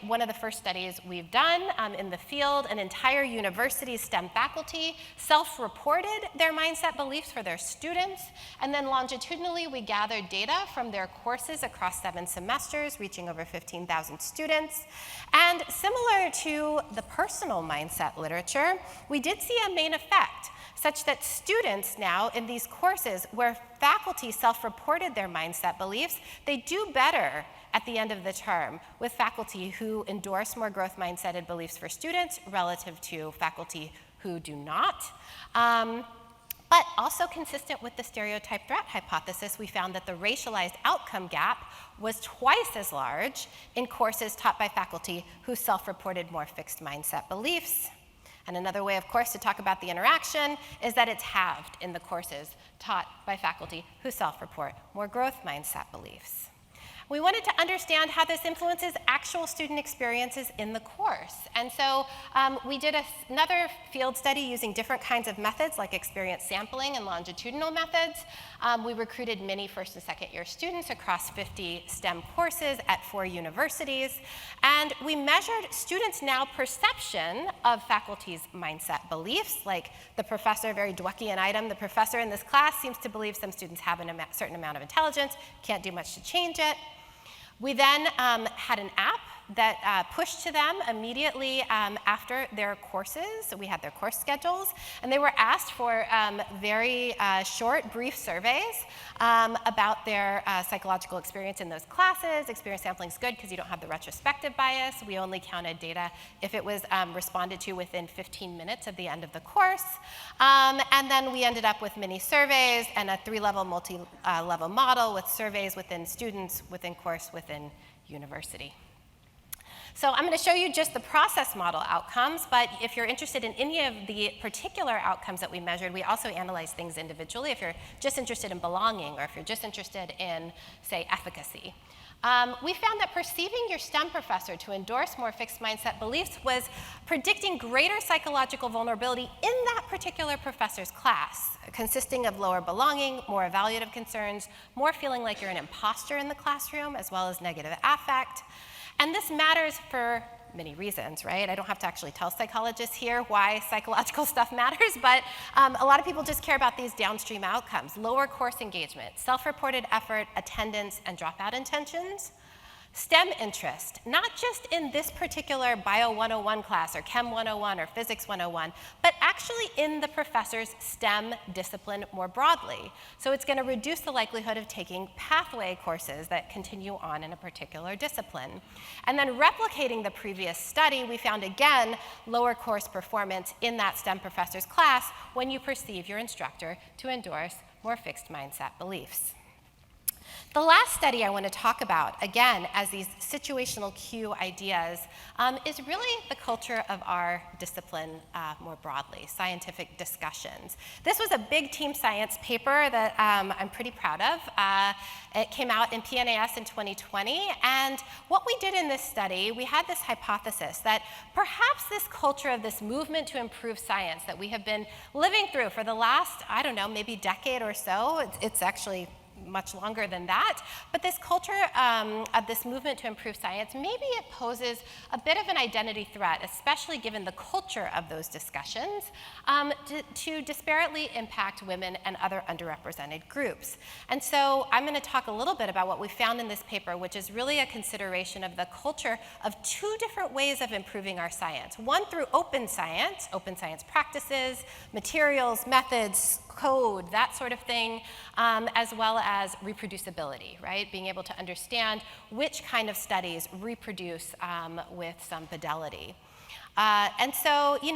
one of the first studies we've done in the field. An entire university's STEM faculty self-reported their mindset beliefs for their students, and then longitudinally we gathered data from their courses across 7 semesters, reaching over 15,000 students. And similar to the personal mindset literature, we did see a main effect. such that students now in these courses where faculty self-reported their mindset beliefs, they do better at the end of the term with faculty who endorse more growth mindseted beliefs for students relative to faculty who do not. But also consistent with the stereotype threat hypothesis, we found that the racialized outcome gap was twice as large in courses taught by faculty who self-reported more fixed mindset beliefs. And another way, of course, to talk about the interaction is that it's halved in the courses taught by faculty who self-report more growth mindset beliefs. We wanted to understand how this influences actual student experiences in the course. And so we did another field study using different kinds of methods like experience sampling and longitudinal methods. We recruited many first and second year students across 50 STEM courses at 4 universities. And we measured students' now perception of faculty's mindset beliefs, like the professor, very Dweckian item, the professor in this class seems to believe some students have a certain amount of intelligence, can't do much to change it. We then had an app that pushed to them immediately after their courses. We had their course schedules, and they were asked for very short, brief surveys about their psychological experience in those classes. Experience sampling is good because you don't have the retrospective bias. We only counted data if it was responded to within 15 minutes of the end of the course. And then we ended up with mini surveys and a 3-level multi-level model with surveys within students, within course, within university. So I'm going to show you just the process model outcomes, but if you're interested in any of the particular outcomes that we measured, we also analyzed things individually if you're just interested in belonging or if you're just interested in, say, efficacy. We found that perceiving your STEM professor to endorse more fixed mindset beliefs was predicting greater psychological vulnerability in that particular professor's class, consisting of lower belonging, more evaluative concerns, more feeling like you're an imposter in the classroom, as well as negative affect. And this matters for many reasons, right? I don't have to actually tell psychologists here why psychological stuff matters, but a lot of people just care about these downstream outcomes: lower course engagement, self-reported effort, attendance, and dropout intentions. STEM interest, not just in this particular Bio 101 class or Chem 101 or Physics 101, but actually in the professor's STEM discipline more broadly. So it's going to reduce the likelihood of taking pathway courses that continue on in a particular discipline. And then replicating the previous study, we found again lower course performance in that STEM professor's class when you perceive your instructor to endorse more fixed mindset beliefs. The last study I want to talk about, again, as these situational cue ideas, is really the culture of our discipline more broadly, scientific discussions. This was a big team science paper that I'm pretty proud of. It came out in PNAS in 2020, and what we did in this study, we had this hypothesis that perhaps this culture of this movement to improve science that we have been living through for the last, I don't know, maybe decade or so, it's actually much longer than that. But this culture of this movement to improve science, maybe it poses a bit of an identity threat, especially given the culture of those discussions, to disparately impact women and other underrepresented groups. And so I'm going to talk a little bit about what we found in this paper, which is really a consideration of the culture of two different ways of improving our science. One through open science practices, materials, methods, code, that sort of thing, as well as reproducibility, right? Being able to understand which kind of studies reproduce with some fidelity. And so, we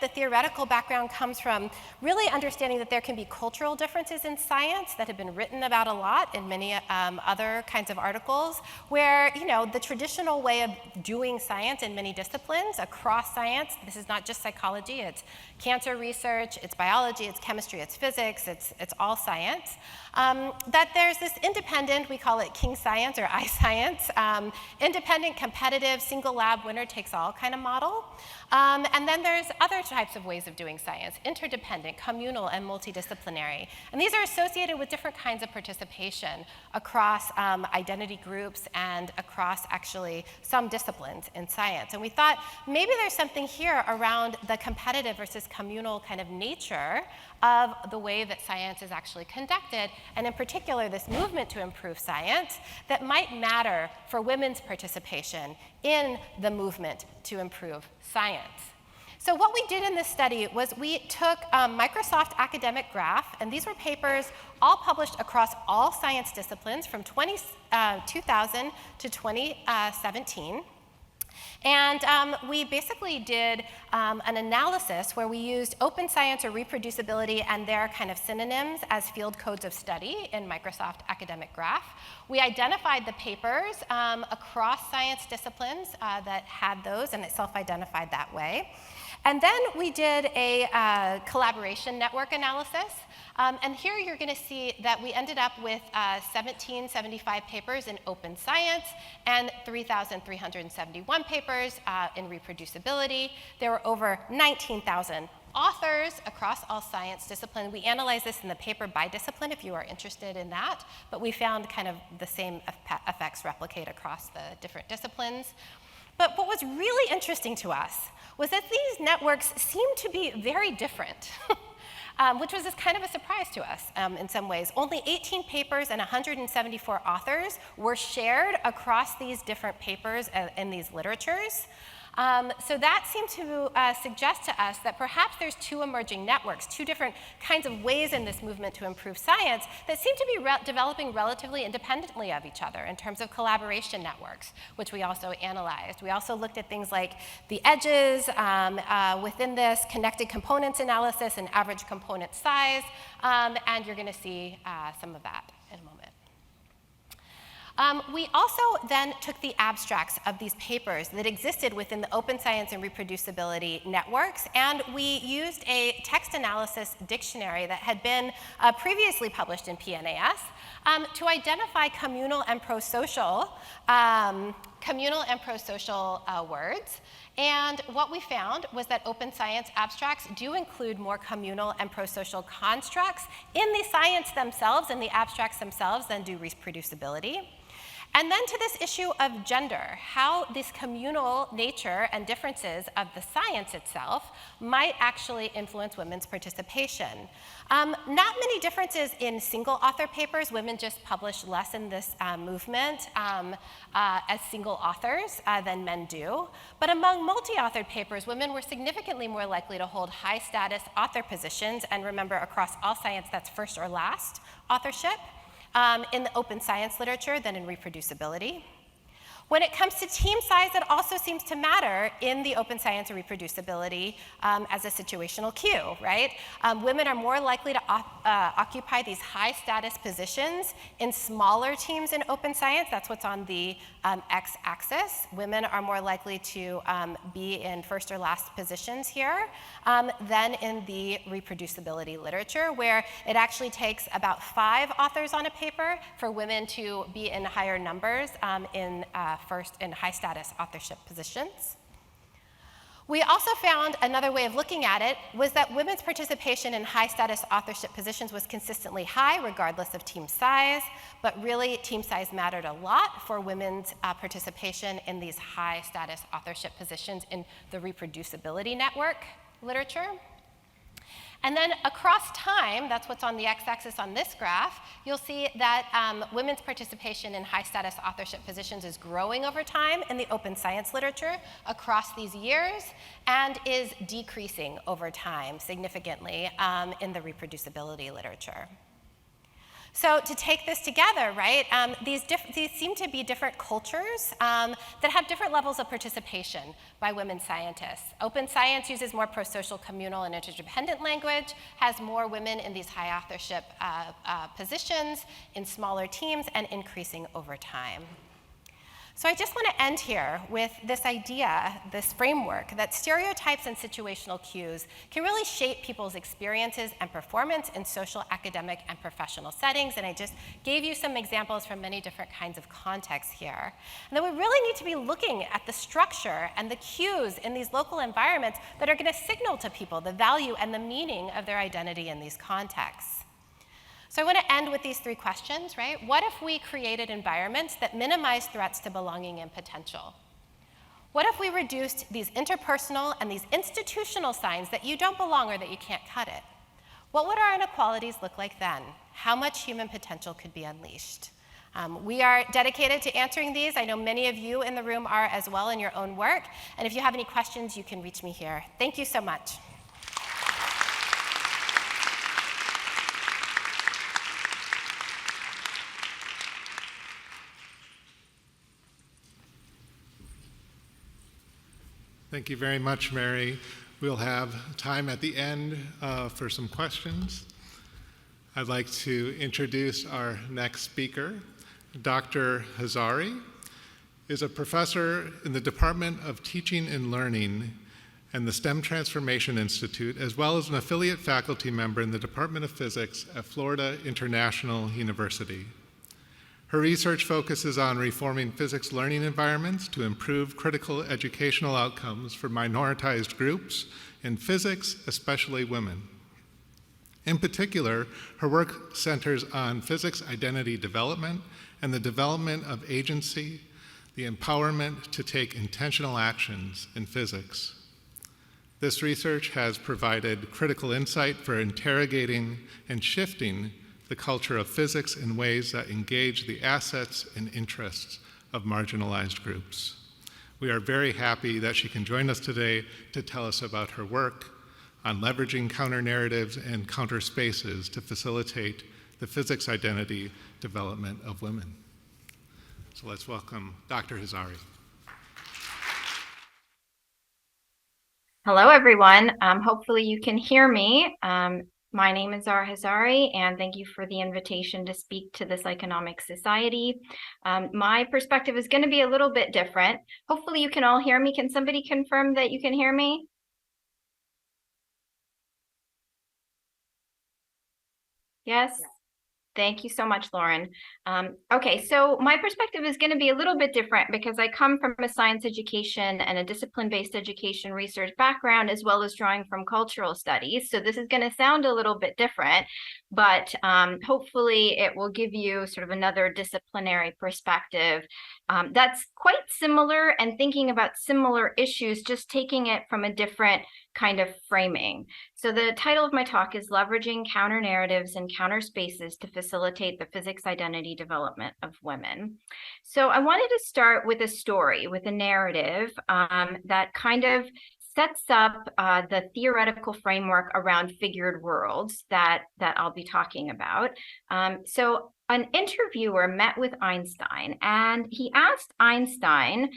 the theoretical background comes from really understanding that there can be cultural differences in science that have been written about a lot in many other kinds of articles, where, the traditional way of doing science in many disciplines across science, this is not just psychology, it's cancer research, it's biology, it's chemistry, it's physics, it's all science, that there's this independent, we call it king science or I science, independent, competitive, single lab, winner takes all kind of model. And then there's other types of ways of doing science, interdependent, communal, and multidisciplinary. And these are associated with different kinds of participation across identity groups and across actually some disciplines in science. And we thought maybe there's something here around the competitive versus communal kind of nature of the way that science is actually conducted, and in particular this movement to improve science that might matter for women's participation in the movement to improve science. So what we did in this study was we took Microsoft Academic Graph, and these were papers all published across all science disciplines from 2000 to 2017. And we basically did an analysis where we used open science or reproducibility and their kind of synonyms as field codes of study in Microsoft Academic Graph. We identified the papers across science disciplines that had those, and it self-identified that way. And then we did a collaboration network analysis. And here you're going to see that we ended up with 1775 papers in open science and 3,371 papers in reproducibility. There were over 19,000 authors across all science disciplines. We analyzed this in the paper by discipline if you are interested in that, but we found kind of the same effects replicate across the different disciplines. But what was really interesting to us was that these networks seemed to be very different. Which was kind of a surprise to us in some ways. Only 18 papers and 174 authors were shared across these different papers in these literatures. So that seemed to suggest to us that perhaps there's two emerging networks, two different kinds of ways in this movement to improve science that seem to be developing relatively independently of each other in terms of collaboration networks, which we also analyzed. We also looked at things like the edges within this, connected components analysis, and average component size, and you're going to see some of that in a moment. We also then took the abstracts of these papers that existed within the open science and reproducibility networks, and we used a text analysis dictionary that had been previously published in PNAS to identify communal and prosocial words. And what we found was that open science abstracts do include more communal and prosocial constructs in the science themselves, in the abstracts themselves, than do reproducibility. And then to this issue of gender, how this communal nature and differences of the science itself might actually influence women's participation. Not many differences in single author papers. Women just publish less in this movement as single authors than men do. But among multi-authored papers, women were significantly more likely to hold high status author positions. And remember, across all science, that's first or last authorship. In the open science literature than in reproducibility. When it comes to team size, it also seems to matter in the open science and reproducibility as a situational cue, right? Women are more likely to occupy these high status positions in smaller teams in open science. That's what's on the x-axis. Women are more likely to be in first or last positions here than in the reproducibility literature, where it actually takes about 5 authors on a paper for women to be in higher numbers in first in high status authorship positions. We also found another way of looking at it was that women's participation in high status authorship positions was consistently high regardless of team size, but really team size mattered a lot for women's participation in these high status authorship positions in the reproducibility network literature. And then across time, that's what's on the x-axis on this graph, you'll see that women's participation in high status authorship positions is growing over time in the open science literature across these years and is decreasing over time significantly in the reproducibility literature. So to take this together, right, these seem to be different cultures that have different levels of participation by women scientists. Open science uses more prosocial, communal, and interdependent language, has more women in these high authorship positions in smaller teams, and increasing over time. So I just want to end here with this idea, this framework, that stereotypes and situational cues can really shape people's experiences and performance in social, academic, and professional settings. And I just gave you some examples from many different kinds of contexts here. And then we really need to be looking at the structure and the cues in these local environments that are going to signal to people the value and the meaning of their identity in these contexts. So I want to end with these 3 questions, right? What if we created environments that minimize threats to belonging and potential? What if we reduced these interpersonal and these institutional signs that you don't belong or that you can't cut it? What would our inequalities look like then? How much human potential could be unleashed? We are dedicated to answering these. I know many of you in the room are as well in your own work. And if you have any questions, you can reach me here. Thank you so much. Thank you very much, Mary. We'll have time at the end for some questions. I'd like to introduce our next speaker. Dr. Hazari is a professor in the Department of Teaching and Learning and the STEM Transformation Institute, as well as an affiliate faculty member in the Department of Physics at Florida International University. Her research focuses on reforming physics learning environments to improve critical educational outcomes for minoritized groups in physics, especially women. In particular, her work centers on physics identity development and the development of agency, the empowerment to take intentional actions in physics. This research has provided critical insight for interrogating and shifting the culture of physics in ways that engage the assets and interests of marginalized groups. We are very happy that she can join us today to tell us about her work on leveraging counter-narratives and counter-spaces to facilitate the physics identity development of women. So let's welcome Dr. Hazari. Hello, everyone. Hopefully you can hear me. My name is Zhara Hazari, and thank you for the invitation to speak to this economic society. My perspective is going to be a little bit different. Hopefully you can all hear me. Can somebody confirm that you can hear me? Yes? Thank you so much, Lauren. Okay, so my perspective is going to be a little bit different because I come from a science education and a discipline-based education research background, as well as drawing from cultural studies. So this is going to sound a little bit different, but hopefully it will give you sort of another disciplinary perspective that's quite similar and thinking about similar issues, just taking it from a different kind of framing. So the title of my talk is Leveraging Counter-Narratives and Counterspaces to Facilitate the Physics Identity Development of Women. So I wanted to start with a story, with a narrative that kind of sets up the theoretical framework around figured worlds that I'll be talking about. So an interviewer met with Einstein, and he asked Einstein,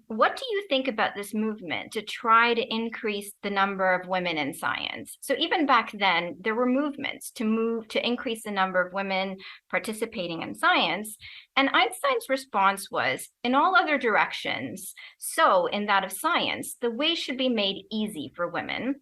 what do you think about this movement to try to increase the number of women in science? So even back then, there were movements to increase the number of women participating in science. And Einstein's response was, in all other directions, so in that of science, the way should be made easy for women.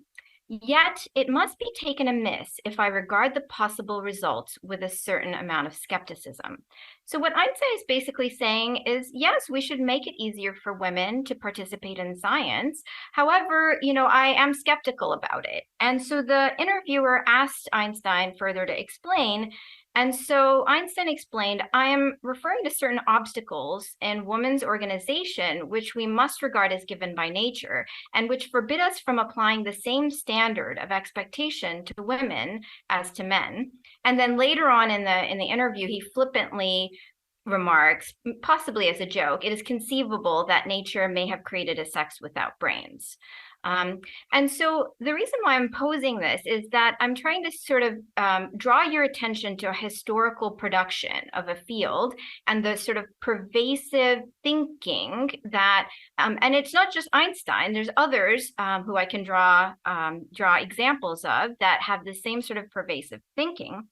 Yet it must be taken amiss if I regard the possible results with a certain amount of skepticism. So what Einstein is basically saying is, yes, we should make it easier for women to participate in science. However, I am skeptical about it. And so the interviewer asked Einstein further to explain. And so Einstein explained, I am referring to certain obstacles in women's organization, which we must regard as given by nature, and which forbid us from applying the same standard of expectation to women as to men. And then later on in the interview, he flippantly remarks, possibly as a joke, it is conceivable that nature may have created a sex without brains. And so the reason why I'm posing this is that I'm trying to sort of draw your attention to a historical production of a field and the sort of pervasive thinking that, and it's not just Einstein, there's others who I can draw examples of that have the same sort of pervasive thinking.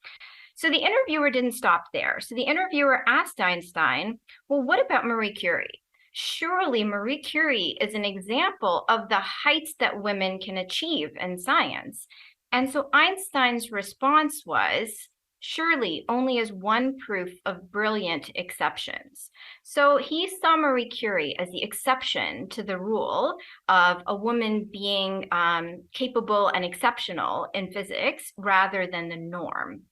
So the interviewer didn't stop there. So the interviewer asked Einstein, well, what about Marie Curie? Surely Marie Curie is an example of the heights that women can achieve in science. And so Einstein's response was, surely only as one proof of brilliant exceptions. So he saw Marie Curie as the exception to the rule of a woman being capable and exceptional in physics rather than the norm.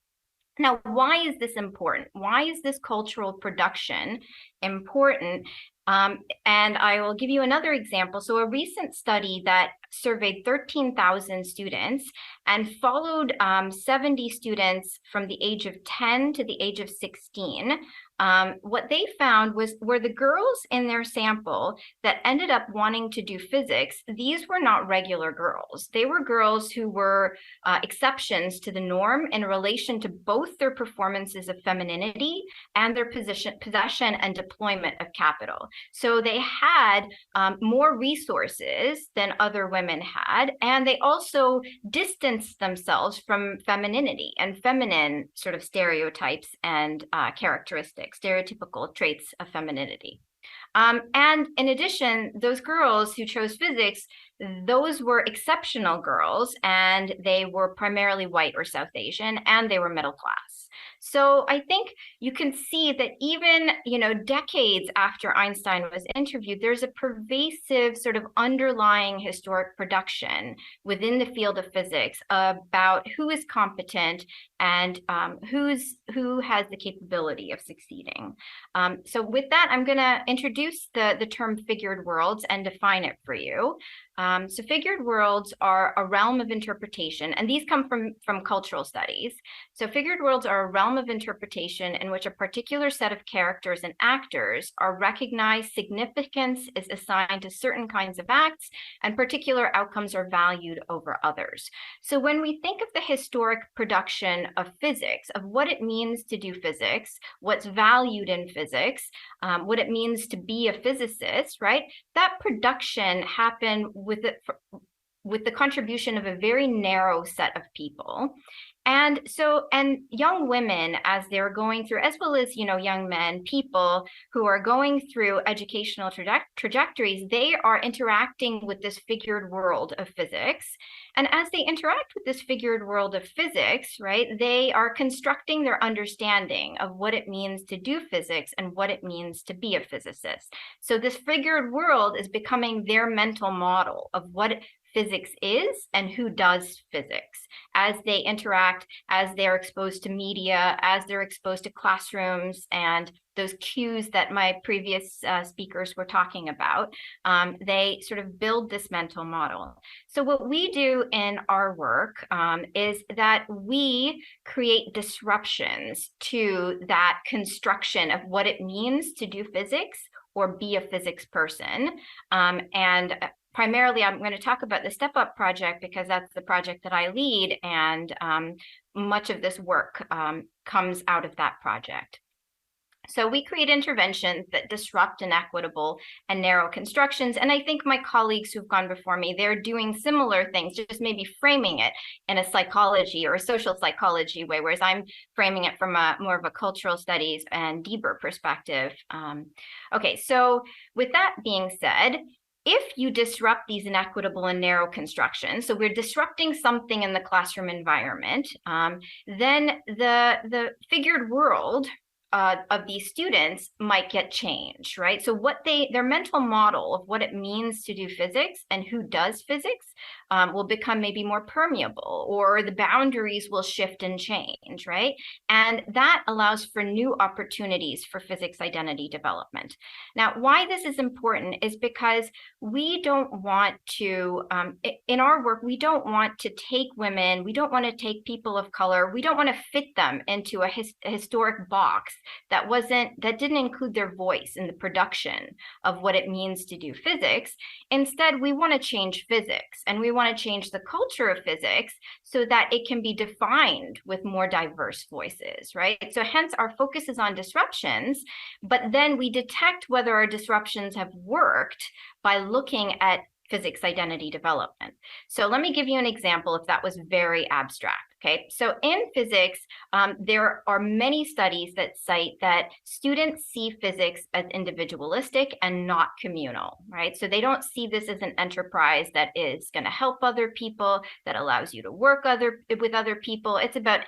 Now, why is this important? Why is this cultural production important? And I will give you another example. So a recent study that surveyed 13,000 students and followed 70 students from the age of 10 to the age of 16 what they found were the girls in their sample that ended up wanting to do physics, these were not regular girls. They were girls who were exceptions to the norm in relation to both their performances of femininity and their possession and deployment of capital. So they had more resources than other women had, and they also distanced themselves from femininity and feminine sort of stereotypes and characteristics, stereotypical traits of femininity. And in addition, those girls who chose physics, those were exceptional girls, and they were primarily white or South Asian, and they were middle class. So I think you can see that even, decades after Einstein was interviewed, there's a pervasive sort of underlying historic production within the field of physics about who is competent and who has the capability of succeeding. So with that, I'm going to introduce the term figured worlds and define it for you. So figured worlds are a realm of interpretation, and these come from cultural studies. So figured worlds are a realm of interpretation in which a particular set of characters and actors are recognized, significance is assigned to certain kinds of acts, and particular outcomes are valued over others. So when we think of the historic production of physics, of what it means to do physics, what's valued in physics, what it means to be a physicist, right? That production happened with the contribution of a very narrow set of people. And young women, as they're going through, as well as, young men, people who are going through educational trajectories, they are interacting with this figured world of physics. And as they interact with this figured world of physics, right, they are constructing their understanding of what it means to do physics and what it means to be a physicist. So this figured world is becoming their mental model of what physics is and who does physics as they interact, as they're exposed to media, as they're exposed to classrooms and those cues that my previous speakers were talking about. They sort of build this mental model. So what we do in our work is that we create disruptions to that construction of what it means to do physics or be a physics person. Primarily, I'm going to talk about the Step Up project because that's the project that I lead, and much of this work comes out of that project. So we create interventions that disrupt inequitable and narrow constructions. And I think my colleagues who've gone before me, they're doing similar things, just maybe framing it in a psychology or a social psychology way, whereas I'm framing it from more of a cultural studies and deeper perspective. Okay, so with that being said, if you disrupt these inequitable and narrow constructions, so we're disrupting something in the classroom environment, then the figured world of these students might get changed, right? So their mental model of what it means to do physics and who does physics will become maybe more permeable, or the boundaries will shift and change, right? And that allows for new opportunities for physics identity development. Now, why this is important is because we don't want to, in our work, we don't want to take women, we don't want to take people of color, we don't want to fit them into a historic box that didn't include their voice in the production of what it means to do physics. Instead, we want to change physics, and we want to change the culture of physics so that it can be defined with more diverse voices, right? So hence our focus is on disruptions, but then we detect whether our disruptions have worked by looking at physics identity development. So let me give you an example if that was very abstract. Okay, so in physics, there are many studies that cite that students see physics as individualistic and not communal, right? So they don't see this as an enterprise that is going to help other people, that allows you to work with other people. It's about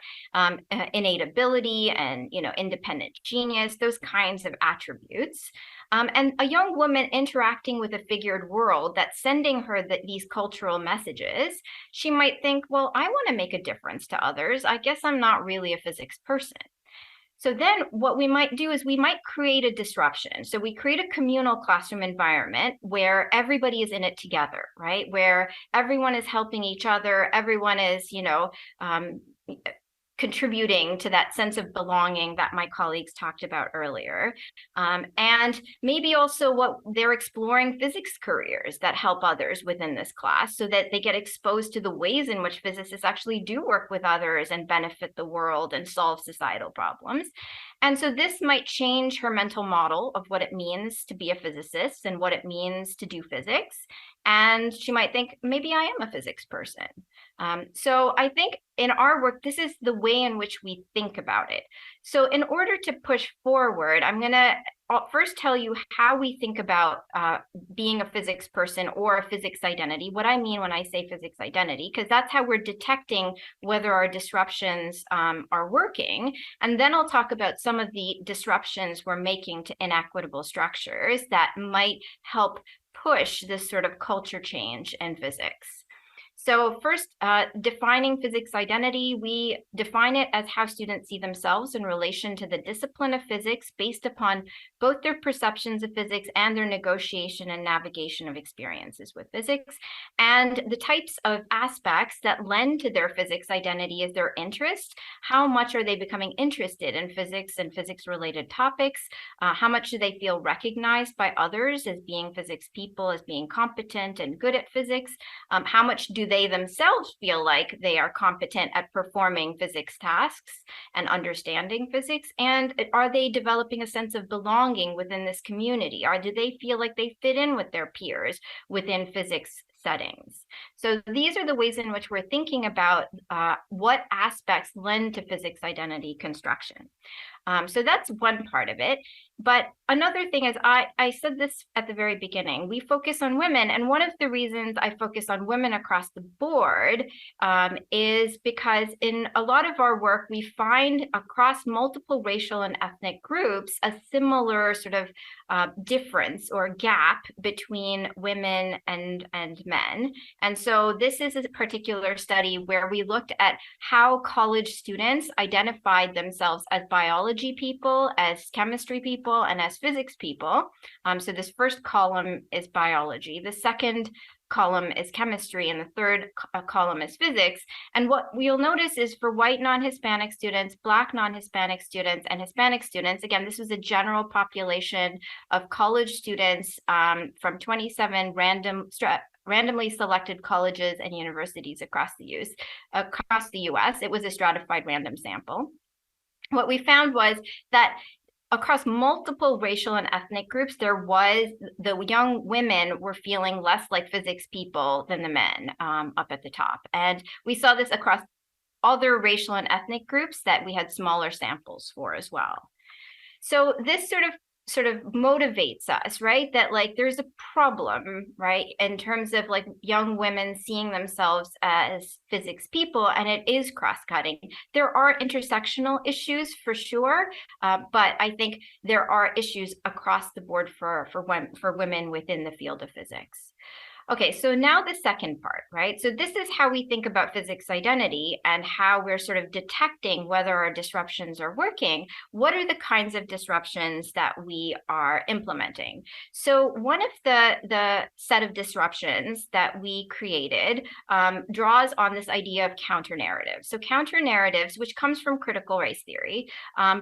innate ability and independent genius, those kinds of attributes. And a young woman interacting with a figured world that's sending her these cultural messages, she might think, well, I want to make a difference to others. I guess I'm not really a physics person. So then what we might do is we might create a disruption. So we create a communal classroom environment where everybody is in it together, right? Where everyone is helping each other. Everyone is, contributing to that sense of belonging that my colleagues talked about earlier. And maybe also what they're exploring physics careers that help others within this class so that they get exposed to the ways in which physicists actually do work with others and benefit the world and solve societal problems. And so this might change her mental model of what it means to be a physicist and what it means to do physics. And she might think, maybe I am a physics person. So I think in our work, this is the way in which we think about it. So in order to push forward, I'm going to first tell you how we think about being a physics person or a physics identity, what I mean when I say physics identity, because that's how we're detecting whether our disruptions are working. And then I'll talk about some of the disruptions we're making to inequitable structures that might help push this sort of culture change in physics. So first, defining physics identity, we define it as how students see themselves in relation to the discipline of physics based upon both their perceptions of physics and their negotiation and navigation of experiences with physics. And the types of aspects that lend to their physics identity is their interest. How much are they becoming interested in physics and physics-related topics? How much do they feel recognized by others as being physics people, as being competent and good at physics? How much do they themselves feel like they are competent at performing physics tasks and understanding physics? And are they developing a sense of belonging within this community? Or do they feel like they fit in with their peers within physics settings? So these are the ways in which we're thinking about what aspects lend to physics identity construction. So that's one part of it. But another thing is, I said this at the very beginning, we focus on women. And one of the reasons I focus on women across the board is because in a lot of our work, we find across multiple racial and ethnic groups, a similar sort of difference or gap between women and men. And so this is a particular study where we looked at how college students identified themselves as biology people, as chemistry people, and as physics people. So this first column is biology. The second column is chemistry, and the third column is physics. And what you'll notice is for white non-Hispanic students, Black non-Hispanic students, and Hispanic students, again, this was a general population of college students from 27 randomly selected colleges and universities across the US. It was a stratified random sample. What we found was that across multiple racial and ethnic groups, the young women were feeling less like physics people than the men up at the top. And we saw this across other racial and ethnic groups that we had smaller samples for as well. So this sort of motivates us, right? That like there's a problem, right? In terms of like young women seeing themselves as physics people, and it is cross-cutting. There are intersectional issues for sure, but I think there are issues across the board for women within the field of physics. Okay, so now the second part, right? So this is how we think about physics identity and how we're sort of detecting whether our disruptions are working. What are the kinds of disruptions that we are implementing? So one of the set of disruptions that we created draws on this idea of counter-narratives. So counter-narratives, which comes from critical race theory,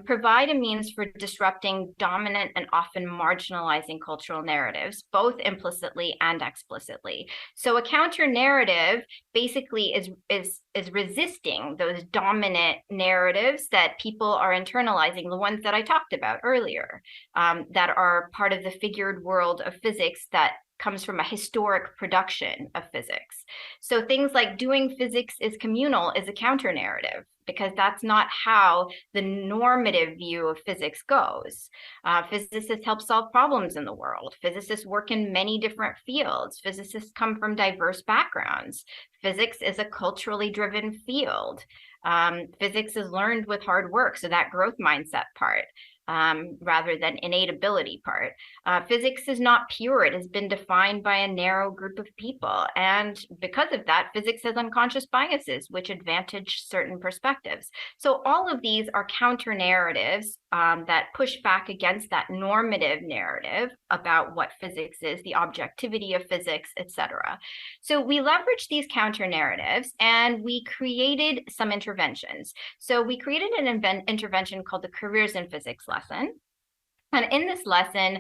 provide a means for disrupting dominant and often marginalizing cultural narratives, both implicitly and explicitly. So a counter narrative basically is resisting those dominant narratives that people are internalizing, the ones that I talked about earlier, that are part of the figured world of physics that comes from a historic production of physics. So things like doing physics is communal is a counter narrative, because that's not how the normative view of physics goes. Physicists help solve problems in the world. Physicists work in many different fields. Physicists come from diverse backgrounds. Physics is a culturally driven field. Physics is learned with hard work, so that growth mindset part. rather than innate ability part. Physics is not pure. It has been defined by a narrow group of people. And because of that, physics has unconscious biases, which advantage certain perspectives. So all of these are counter narratives that push back against that normative narrative about what physics is, the objectivity of physics, etc. So we leveraged these counter narratives and we created some interventions. So we created an intervention called the Careers in Physics lesson. And in this lesson,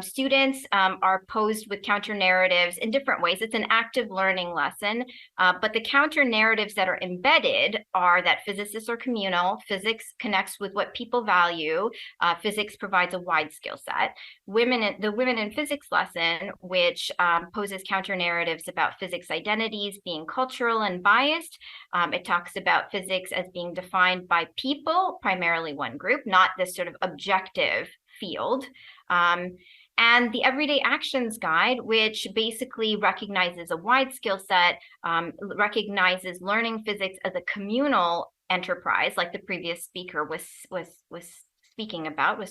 students are posed with counter narratives in different ways. It's an active learning lesson, but the counter narratives that are embedded are that physicists are communal, physics connects with what people value, physics provides a wide skill set. The Women in Physics lesson, which poses counter narratives about physics identities being cultural and biased. It talks about physics as being defined by people, primarily one group, not this sort of objective field. And the Everyday Actions Guide, which basically recognizes a wide skill set, recognizes learning physics as a communal enterprise, like the previous speaker was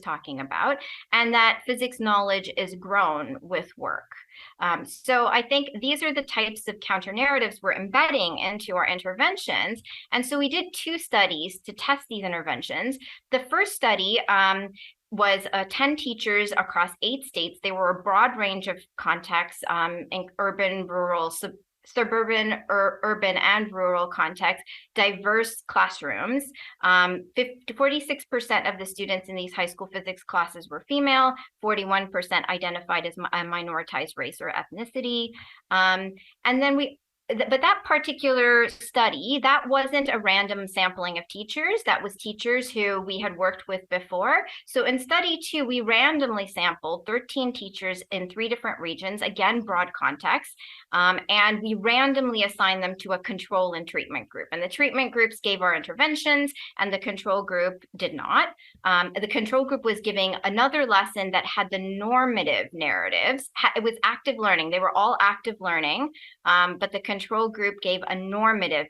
talking about, and that physics knowledge is grown with work. So I think these are the types of counter narratives we're embedding into our interventions. And so we did 2 studies to test these interventions. The first study was 10 teachers across 8 states. They were a broad range of contexts, in urban, rural, suburban, urban, and rural contexts, diverse classrooms. 46% of the students in these high school physics classes were female, 41% identified as a minoritized race or ethnicity. And then but that particular study, that wasn't a random sampling of teachers. That was teachers who we had worked with before. So in study 2, we randomly sampled 13 teachers in 3 different regions, again, broad context, and we randomly assigned them to a control and treatment group. And the treatment groups gave our interventions and the control group did not. The control group was giving another lesson that had the normative narratives. It was active learning. They were all active learning, but the control group gave a normative,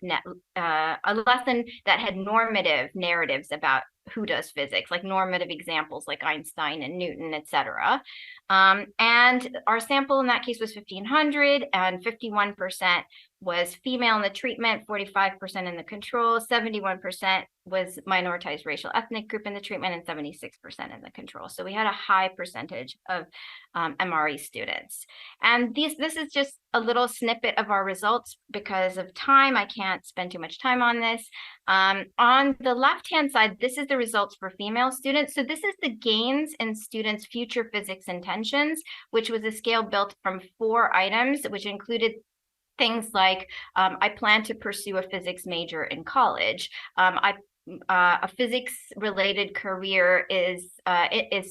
a lesson that had normative narratives about who does physics, like normative examples like Einstein and Newton, etc. And our sample in that case was 1,500, and 51% was female in the treatment, 45% in the control, 71% was minoritized racial ethnic group in the treatment, and 76% in the control. So we had a high percentage of MRE students. And this is just a little snippet of our results. Because of time, I can't spend too much time on this. On the left-hand side, this is the results for female students. So this is the gains in students' future physics intentions, which was a scale built from 4 items, which included things like, I plan to pursue a physics major in college. A physics-related career is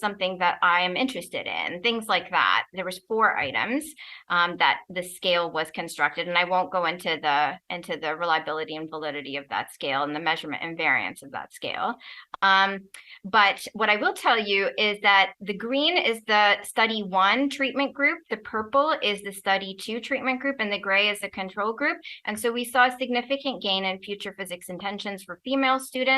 something that I am interested in, things like that. There was 4 items that the scale was constructed, and I won't go into the reliability and validity of that scale and the measurement and variance of that scale. But what I will tell you is that the green is the study 1 treatment group, the purple is the study 2 treatment group, and the gray is the control group. And so we saw a significant gain in future physics intentions for female students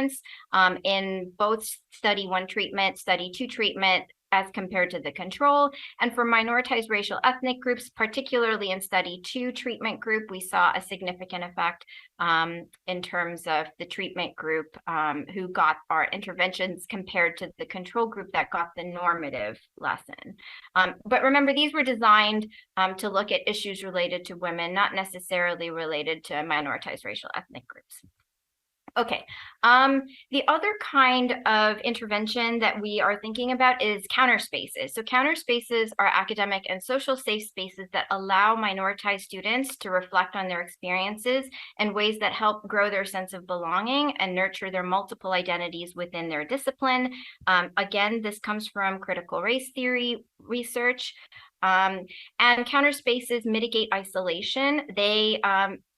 in both study 1 treatment, study 2 treatment, as compared to the control. And for minoritized racial ethnic groups, particularly in study 2 treatment group, we saw a significant effect in terms of the treatment group who got our interventions compared to the control group that got the normative lesson. But remember, these were designed to look at issues related to women, not necessarily related to minoritized racial ethnic groups. Okay, the other kind of intervention that we are thinking about is counterspaces. So counterspaces are academic and social safe spaces that allow minoritized students to reflect on their experiences in ways that help grow their sense of belonging and nurture their multiple identities within their discipline. Again, this comes from critical race theory research. And counterspaces mitigate isolation.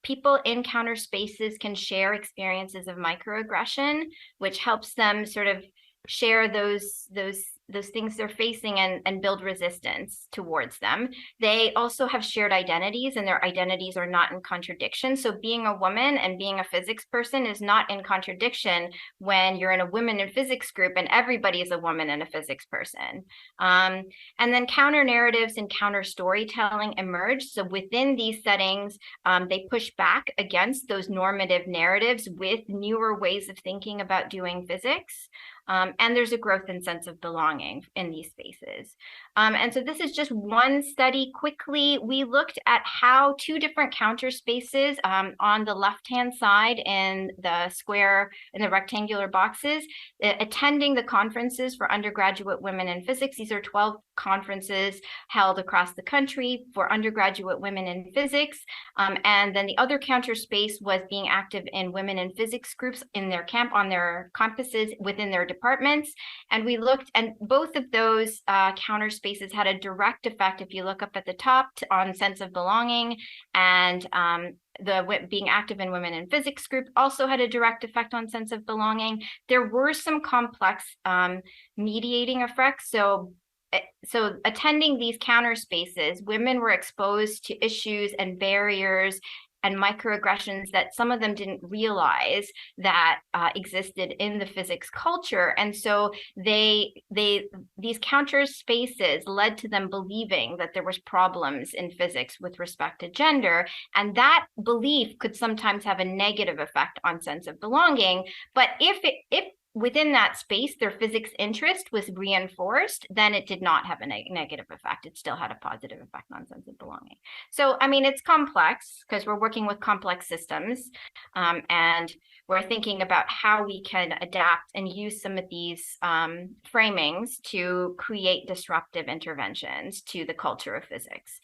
People in counterspaces can share experiences of microaggression, which helps them sort of share those things they're facing and build resistance towards them. They also have shared identities, and their identities are not in contradiction. So being a woman and being a physics person is not in contradiction when you're in a women in physics group and everybody is a woman and a physics person. And then counter narratives and counter storytelling emerge. So within these settings, they push back against those normative narratives with newer ways of thinking about doing physics. And there's a growth and sense of belonging in these spaces. And so this is just one study. Quickly, we looked at how two different counter spaces on the left-hand side in the square, in the rectangular boxes, attending the conferences for undergraduate women in physics. These are 12 conferences held across the country for undergraduate women in physics. And then the other counter space was being active in women in physics groups in their on their campuses within their departments. And we looked, and both of those counter spaces had a direct effect, if you look up at the top, on sense of belonging, and the being active in women in physics group also had a direct effect on sense of belonging. There were some complex mediating effects. So attending these counter spaces, women were exposed to issues and barriers and microaggressions that some of them didn't realize that existed in the physics culture. And so these counter spaces led to them believing that there was problems in physics with respect to gender. And that belief could sometimes have a negative effect on sense of belonging. But if within that space, their physics interest was reinforced, then it did not have a negative effect. It still had a positive effect on sense of belonging. So, I mean, it's complex because we're working with complex systems, and we're thinking about how we can adapt and use some of these framings to create disruptive interventions to the culture of physics.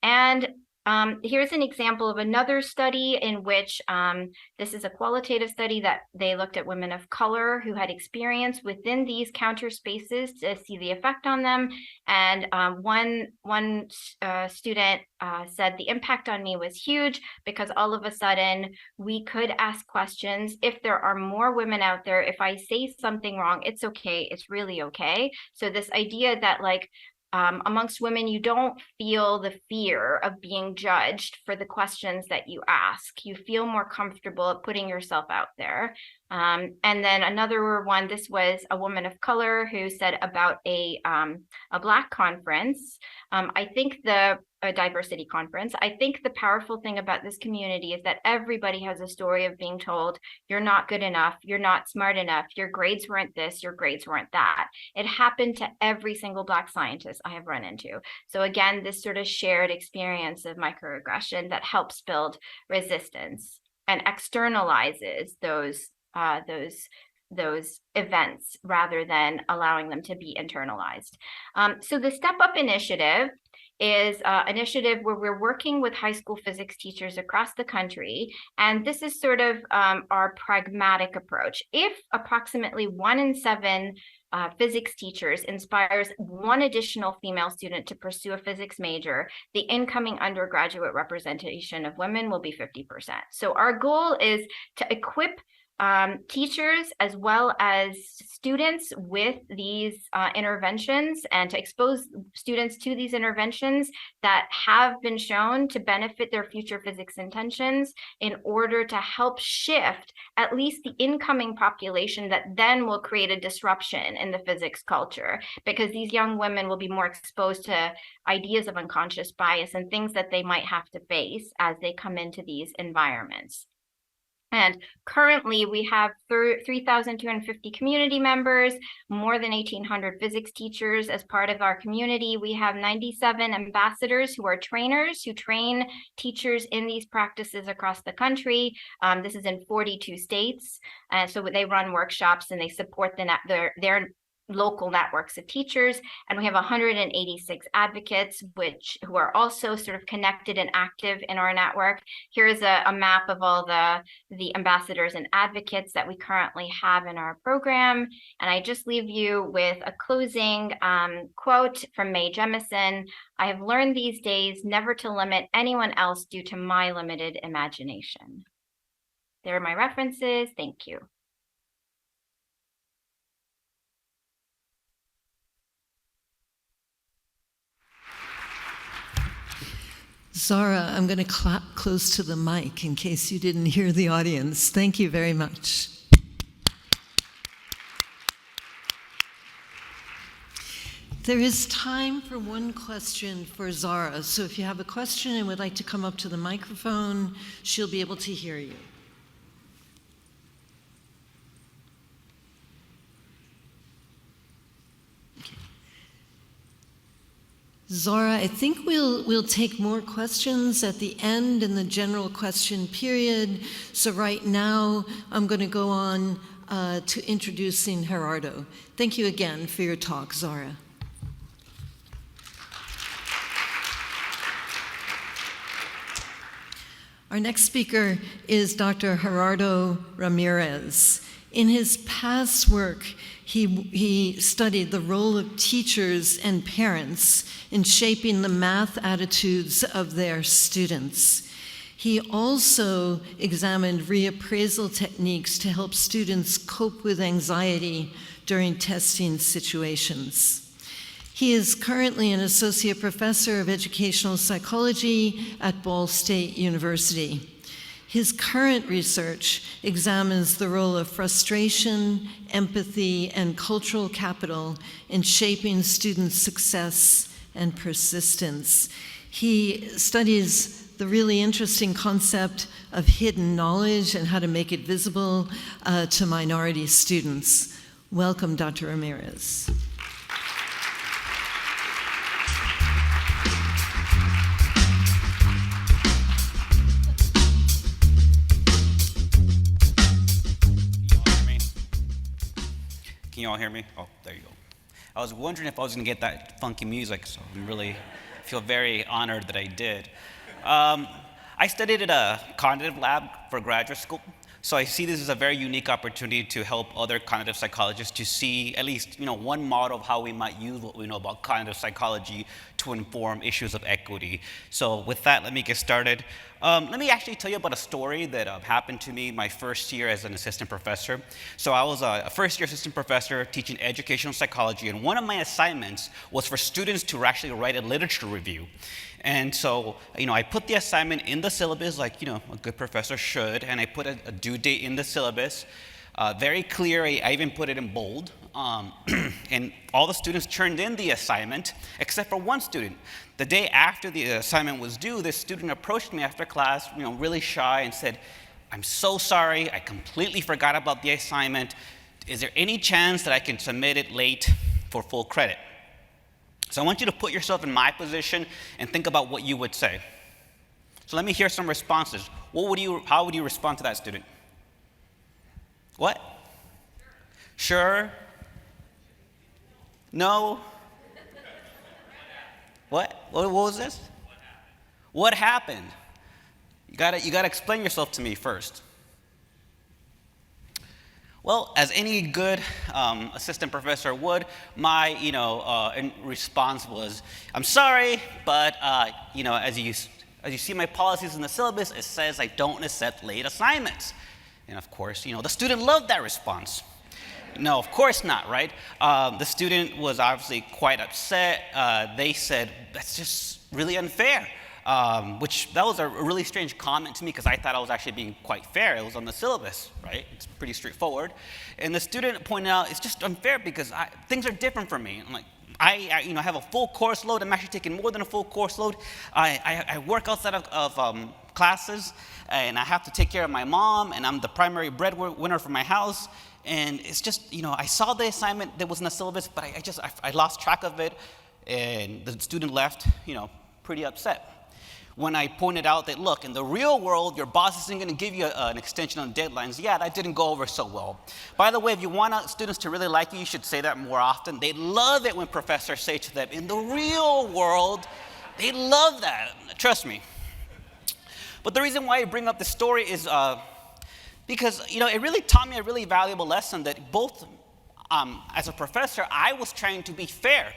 And here's an example of another study in which this is a qualitative study that they looked at women of color who had experience within these counter spaces to see the effect on them. And one student said the impact on me was huge because all of a sudden we could ask questions. If there are more women out there, if I say something wrong, it's okay. It's really okay. So this idea that like, amongst women, you don't feel the fear of being judged for the questions that you ask. You feel more comfortable at putting yourself out there. And then another one, this was a woman of color who said about a Black conference. I think a diversity conference. I think the powerful thing about this community is that everybody has a story of being told, you're not good enough, you're not smart enough, your grades weren't this, your grades weren't that. It happened to every single Black scientist I have run into. So again, this sort of shared experience of microaggression that helps build resistance and externalizes those events rather than allowing them to be internalized. So the Step Up initiative is an initiative where we're working with high school physics teachers across the country. And this is sort of our pragmatic approach. If approximately 1 in 7 physics teachers inspires one additional female student to pursue a physics major, the incoming undergraduate representation of women will be 50%. So our goal is to equip teachers as well as students with these interventions and to expose students to these interventions that have been shown to benefit their future physics intentions in order to help shift at least the incoming population that then will create a disruption in the physics culture, because these young women will be more exposed to ideas of unconscious bias and things that they might have to face as they come into these environments. And currently we have 3,250 community members, more than 1,800 physics teachers as part of our community. We have 97 ambassadors who are trainers who train teachers in these practices across the country. This is in 42 states. So they run workshops and they support their local networks of teachers, and we have 186 advocates who are also sort of connected and active in our network. Here's a map of all the ambassadors and advocates that we currently have in our program. And I just leave you with a closing quote from Mae Jemison. I have learned these days never to limit anyone else due to my limited imagination. There are my references. Thank you. Zhara, I'm going to clap close to the mic in case you didn't hear the audience. Thank you very much. There is time for one question for Zhara, so if you have a question and would like to come up to the microphone, she'll be able to hear you. Okay. Zhara, I think we'll take more questions at the end in the general question period. So right now, I'm going to go on to introducing Gerardo. Thank you again for your talk, Zhara. Our next speaker is Dr. Gerardo Ramirez. In his past work, he studied the role of teachers and parents in shaping the math attitudes of their students. He also examined reappraisal techniques to help students cope with anxiety during testing situations. He is currently an associate professor of educational psychology at Ball State University. His current research examines the role of frustration, empathy, and cultural capital in shaping student success and persistence. He studies the really interesting concept of hidden knowledge and how to make it visible to minority students. Welcome, Dr. Ramirez. Can you all hear me? Oh, there you go. I was wondering if I was going to get that funky music, so I feel very honored that I did. I studied at a cognitive lab for graduate school, so I see this as a very unique opportunity to help other cognitive psychologists to see at least one model of how we might use what we know about cognitive psychology to inform issues of equity. So with that, let me get started. Let me actually tell you about a story that happened to me my first year as an assistant professor. So I was a first-year assistant professor teaching educational psychology, and one of my assignments was for students to actually write a literature review. And so, I put the assignment in the syllabus like, a good professor should, and I put a due date in the syllabus. Very clear, I even put it in bold. And all the students turned in the assignment, except for one student. The day after the assignment was due, this student approached me after class, really shy, and said, "I'm so sorry, I completely forgot about the assignment. Is there any chance that I can submit it late for full credit?" So I want you to put yourself in my position and think about what you would say. So let me hear some responses. How would you respond to that student? What? Sure? No? What? What was this? What happened? You gotta explain yourself to me first. Well, as any good assistant professor would, my response was, "I'm sorry, but as you see my policies in the syllabus, it says I don't accept late assignments." And of course, the student loved that response. No, of course not, right? The student was obviously quite upset. They said, "That's just really unfair." That was a really strange comment to me because I thought I was actually being quite fair. It was on the syllabus, right? It's pretty straightforward. And the student pointed out, "It's just unfair because things are different for me." I'm like, I have a full course load. I'm actually taking more than a full course load. I work outside of classes, and I have to take care of my mom, and I'm the primary breadwinner for my house. And it's just, I saw the assignment that was in the syllabus, but I lost track of it, and the student left, pretty upset. When I pointed out that, look, in the real world, your boss isn't going to give you an extension on deadlines. Yeah, that didn't go over so well. By the way, if you want students to really like you, you should say that more often. They love it when professors say to them, in the real world, they love that. Trust me. But the reason why I bring up this story is because, it really taught me a really valuable lesson that both as a professor, I was trying to be fair.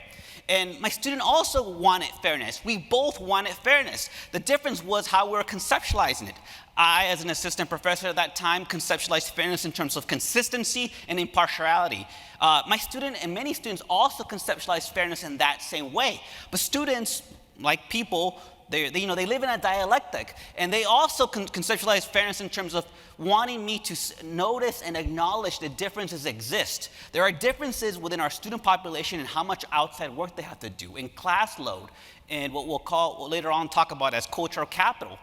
And my student also wanted fairness. We both wanted fairness. The difference was how we were conceptualizing it. I, as an assistant professor at that time, conceptualized fairness in terms of consistency and impartiality. My student and many students also conceptualized fairness in that same way. But students, like people, they live in a dialectic, and they also conceptualize fairness in terms of wanting me to notice and acknowledge that differences exist. There are differences within our student population in how much outside work they have to do, in class load, and what we'll later on talk about as cultural capital.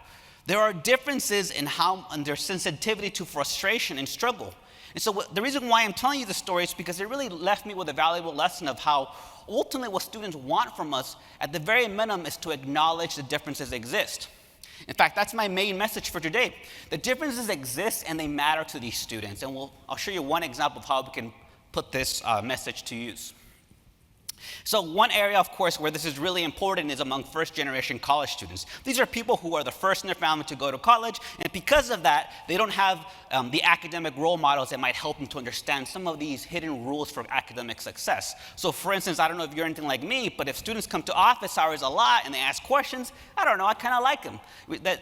There are differences in their sensitivity to frustration and struggle. And so the reason why I'm telling you this story is because it really left me with a valuable lesson of how ultimately what students want from us at the very minimum is to acknowledge the differences exist. In fact, that's my main message for today. The differences exist and they matter to these students. And I'll show you one example of how we can put this message to use. So one area, of course, where this is really important is among first-generation college students. These are people who are the first in their family to go to college, and because of that, they don't have the academic role models that might help them to understand some of these hidden rules for academic success. So for instance, I don't know if you're anything like me, but if students come to office hours a lot and they ask questions, I don't know, I kind of like them.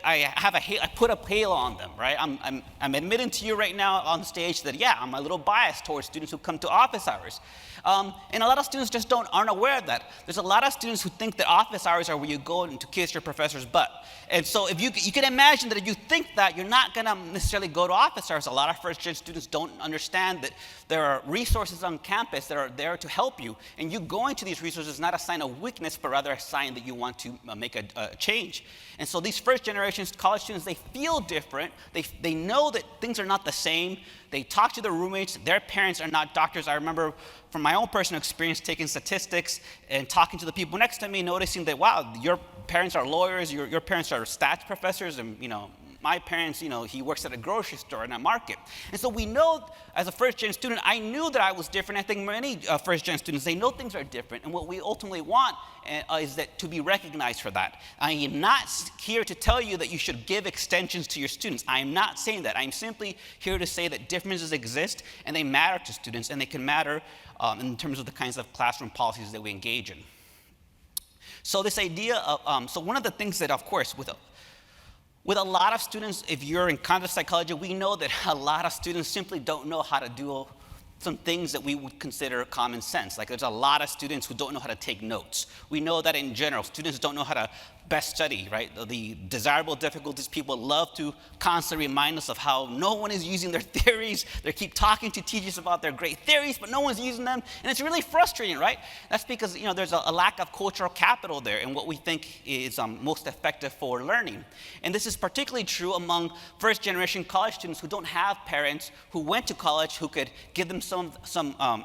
I put a halo on them, right? I'm admitting to you right now on stage that, yeah, I'm a little biased towards students who come to office hours. And a lot of students just aren't aware of that. There's a lot of students who think that office hours are where you go to kiss your professor's butt. And so if you can imagine that if you think that, you're not going to necessarily go to office hours. A lot of first-gen students don't understand that there are resources on campus that are there to help you. And you going to these resources is not a sign of weakness, but rather a sign that you want to make a change. And so these first-generation college students, they feel different. They know that things are not the same. They talk to their roommates. Their parents are not doctors. I remember from my own personal experience taking statistics and talking to the people next to me, noticing that, wow, your parents are lawyers, your parents are stats professors, and my parents, he works at a grocery store in a market. And so we know, as a first-gen student, I knew that I was different. I think many first-gen students, they know things are different. And what we ultimately want is that to be recognized for that. I am not here to tell you that you should give extensions to your students. I am not saying that. I'm simply here to say that differences exist, and they matter to students, and they can matter in terms of the kinds of classroom policies that we engage in. So this idea of, so one of the things that, of course, with a lot of students, if you're in conduct psychology, we know that a lot of students simply don't know how to do some things that we would consider common sense. Like there's a lot of students who don't know how to take notes. We know that in general, students don't know how to best study, right? The desirable difficulties, people love to constantly remind us of how no one is using their theories. They keep talking to teachers about their great theories, but no one's using them. And it's really frustrating, right? That's because there's a lack of cultural capital there in what we think is most effective for learning. And this is particularly true among first-generation college students who don't have parents who went to college who could give them some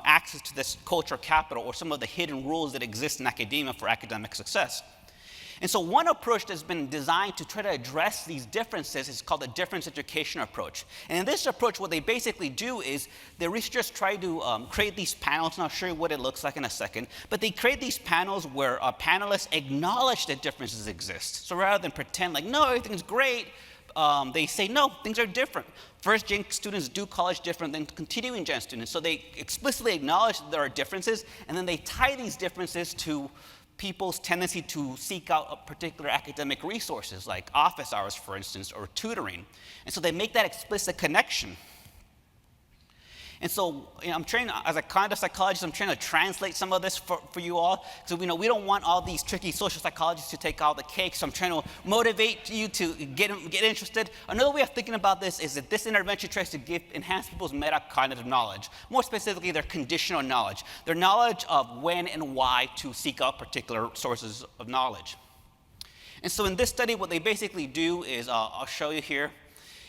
access to this cultural capital or some of the hidden rules that exist in academia for academic success. And so one approach that's been designed to try to address these differences is called the difference education approach. And in this approach, what they basically do is the researchers try to create these panels, and I'll show you what it looks like in a second, but they create these panels where panelists acknowledge that differences exist. So rather than pretend like, no, everything's great, they say, no, things are different. First-gen students do college different than continuing gen students. So they explicitly acknowledge that there are differences, and then they tie these differences to people's tendency to seek out particular academic resources, like office hours, for instance, or tutoring. And so they make that explicit connection. And so I'm trained as a conduct psychologist, I'm trying to translate some of this for you all. So we don't want all these tricky social psychologists to take all the cake, so I'm trying to motivate you to get interested. Another way of thinking about this is that this intervention tries to enhance people's metacognitive knowledge, more specifically their conditional knowledge, their knowledge of when and why to seek out particular sources of knowledge. And so in this study, what they basically do is, I'll show you here,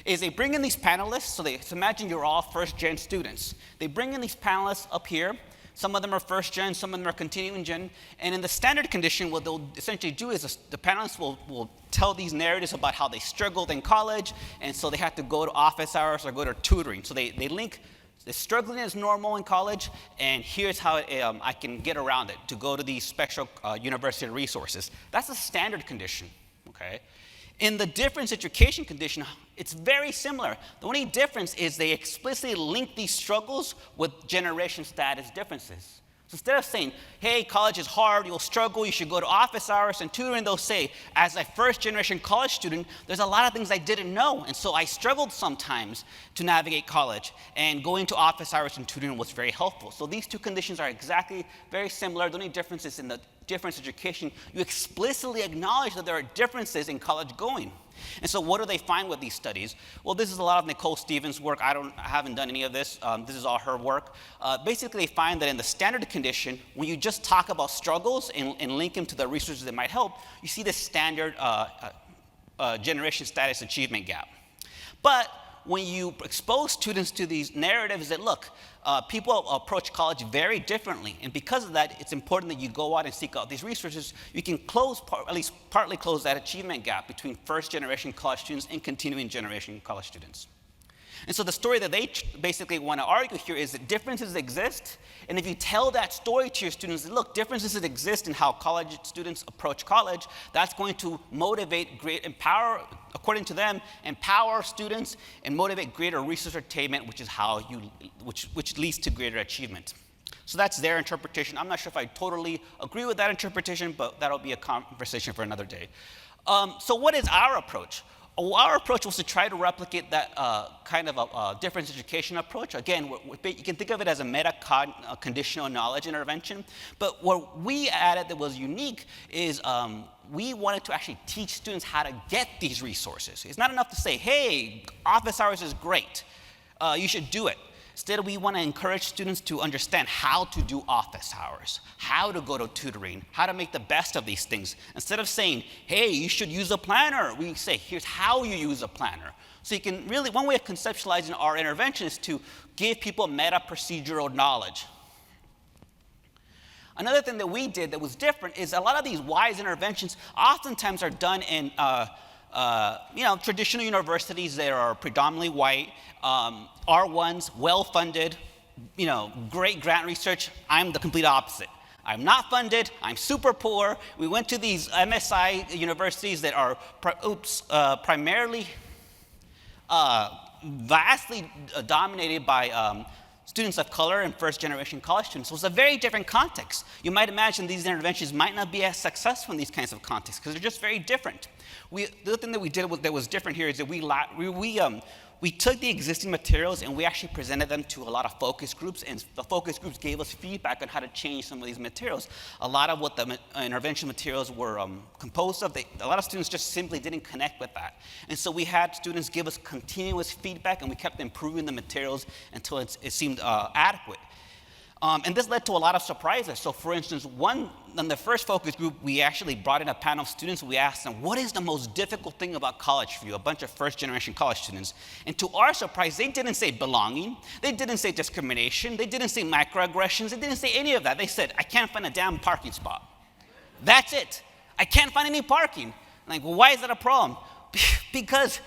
is they bring in these panelists. So imagine you're all first-gen students. They bring in these panelists up here. Some of them are first-gen, some of them are continuing gen. And in the standard condition, what they'll essentially do is the panelists will tell these narratives about how they struggled in college, and so they have to go to office hours or go to tutoring. So they link the struggling is normal in college, and here's how I can get around it, to go to these special university resources. That's a standard condition, okay? In the difference education condition, it's very similar. The only difference is they explicitly link these struggles with generation status differences. So instead of saying, hey, college is hard, you'll struggle, you should go to office hours and tutoring, they'll say, as a first-generation college student, there's a lot of things I didn't know, and so I struggled sometimes to navigate college, and going to office hours and tutoring was very helpful. So these two conditions are exactly very similar. The only difference is in the difference education, you explicitly acknowledge that there are differences in college going. And so what do they find with these studies? Well, this is a lot of Nicole Stevens' work. I haven't done any of this. This is all her work. Basically, they find that in the standard condition, when you just talk about struggles and link them to the resources that might help, you see the standard generation status achievement gap. But when you expose students to these narratives that, look, people approach college very differently, and because of that, it's important that you go out and seek out these resources. You can at least partly close that achievement gap between first-generation college students and continuing generation college students. And so the story that they basically want to argue here is that differences exist, and if you tell that story to your students, that, look, differences that exist in how college students approach college, that's going to motivate, empower, according to them, empower students and motivate greater resource attainment, which is which leads to greater achievement. So that's their interpretation. I'm not sure if I totally agree with that interpretation, but that'll be a conversation for another day. So what is our approach? Our approach was to try to replicate that kind of a difference education approach. Again, you can think of it as a meta-conditional knowledge intervention. But what we added that was unique is we wanted to actually teach students how to get these resources. It's not enough to say, hey, office hours is great. You should do it. Instead, we want to encourage students to understand how to do office hours, how to go to tutoring, how to make the best of these things. Instead of saying, hey, you should use a planner, we say, here's how you use a planner. So you can really, one way of conceptualizing our intervention is to give people meta-procedural knowledge. Another thing that we did that was different is a lot of these WISE interventions oftentimes are done in traditional universities that are predominantly white, R1s, well-funded, great grant research. I'm the complete opposite. I'm not funded, I'm super poor. We went to these MSI universities that are primarily vastly dominated by students of color and first-generation college students. So it's a very different context. You might imagine these interventions might not be as successful in these kinds of contexts because they're just very different. The other thing that we did that was different here is that we took the existing materials and we actually presented them to a lot of focus groups, and the focus groups gave us feedback on how to change some of these materials. A lot of what the intervention materials were composed of, a lot of students just simply didn't connect with that. And so we had students give us continuous feedback, and we kept improving the materials until it seemed adequate. And this led to a lot of surprises. So for instance, in the first focus group, we actually brought in a panel of students. We asked them, what is the most difficult thing about college for you? A bunch of first-generation college students. And to our surprise, they didn't say belonging. They didn't say discrimination. They didn't say microaggressions. They didn't say any of that. They said, I can't find a damn parking spot. That's it. I can't find any parking. I'm like, well, why is that a problem? Because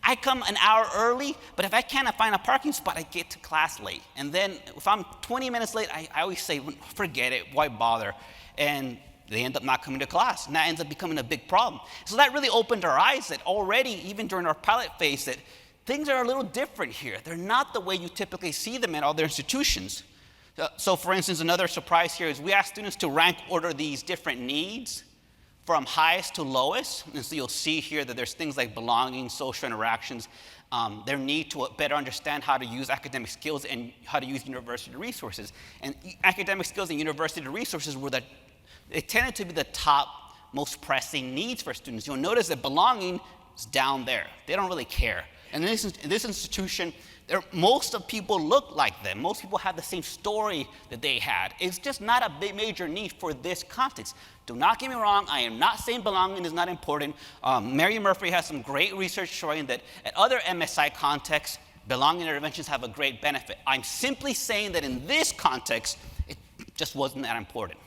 I come an hour early, but if I can't find a parking spot, I get to class late. And then if I'm 20 minutes late, I always say, forget it, why bother? And they end up not coming to class, and that ends up becoming a big problem. So that really opened our eyes that already, even during our pilot phase, that things are a little different here. They're not the way you typically see them in other institutions. So for instance, another surprise here is we asked students to rank order these different needs from highest to lowest. And so you'll see here that there's things like belonging, social interactions, their need to better understand how to use academic skills and how to use university resources. And academic skills and university resources it tended to be the top most pressing needs for students. You'll notice that belonging is down there. They don't really care. And in this institution, most of people look like them. Most people have the same story that they had. It's just not a big major need for this context. Do not get me wrong, I am not saying belonging is not important. Mary Murphy has some great research showing that at other MSI contexts, belonging interventions have a great benefit. I'm simply saying that in this context, it just wasn't that important.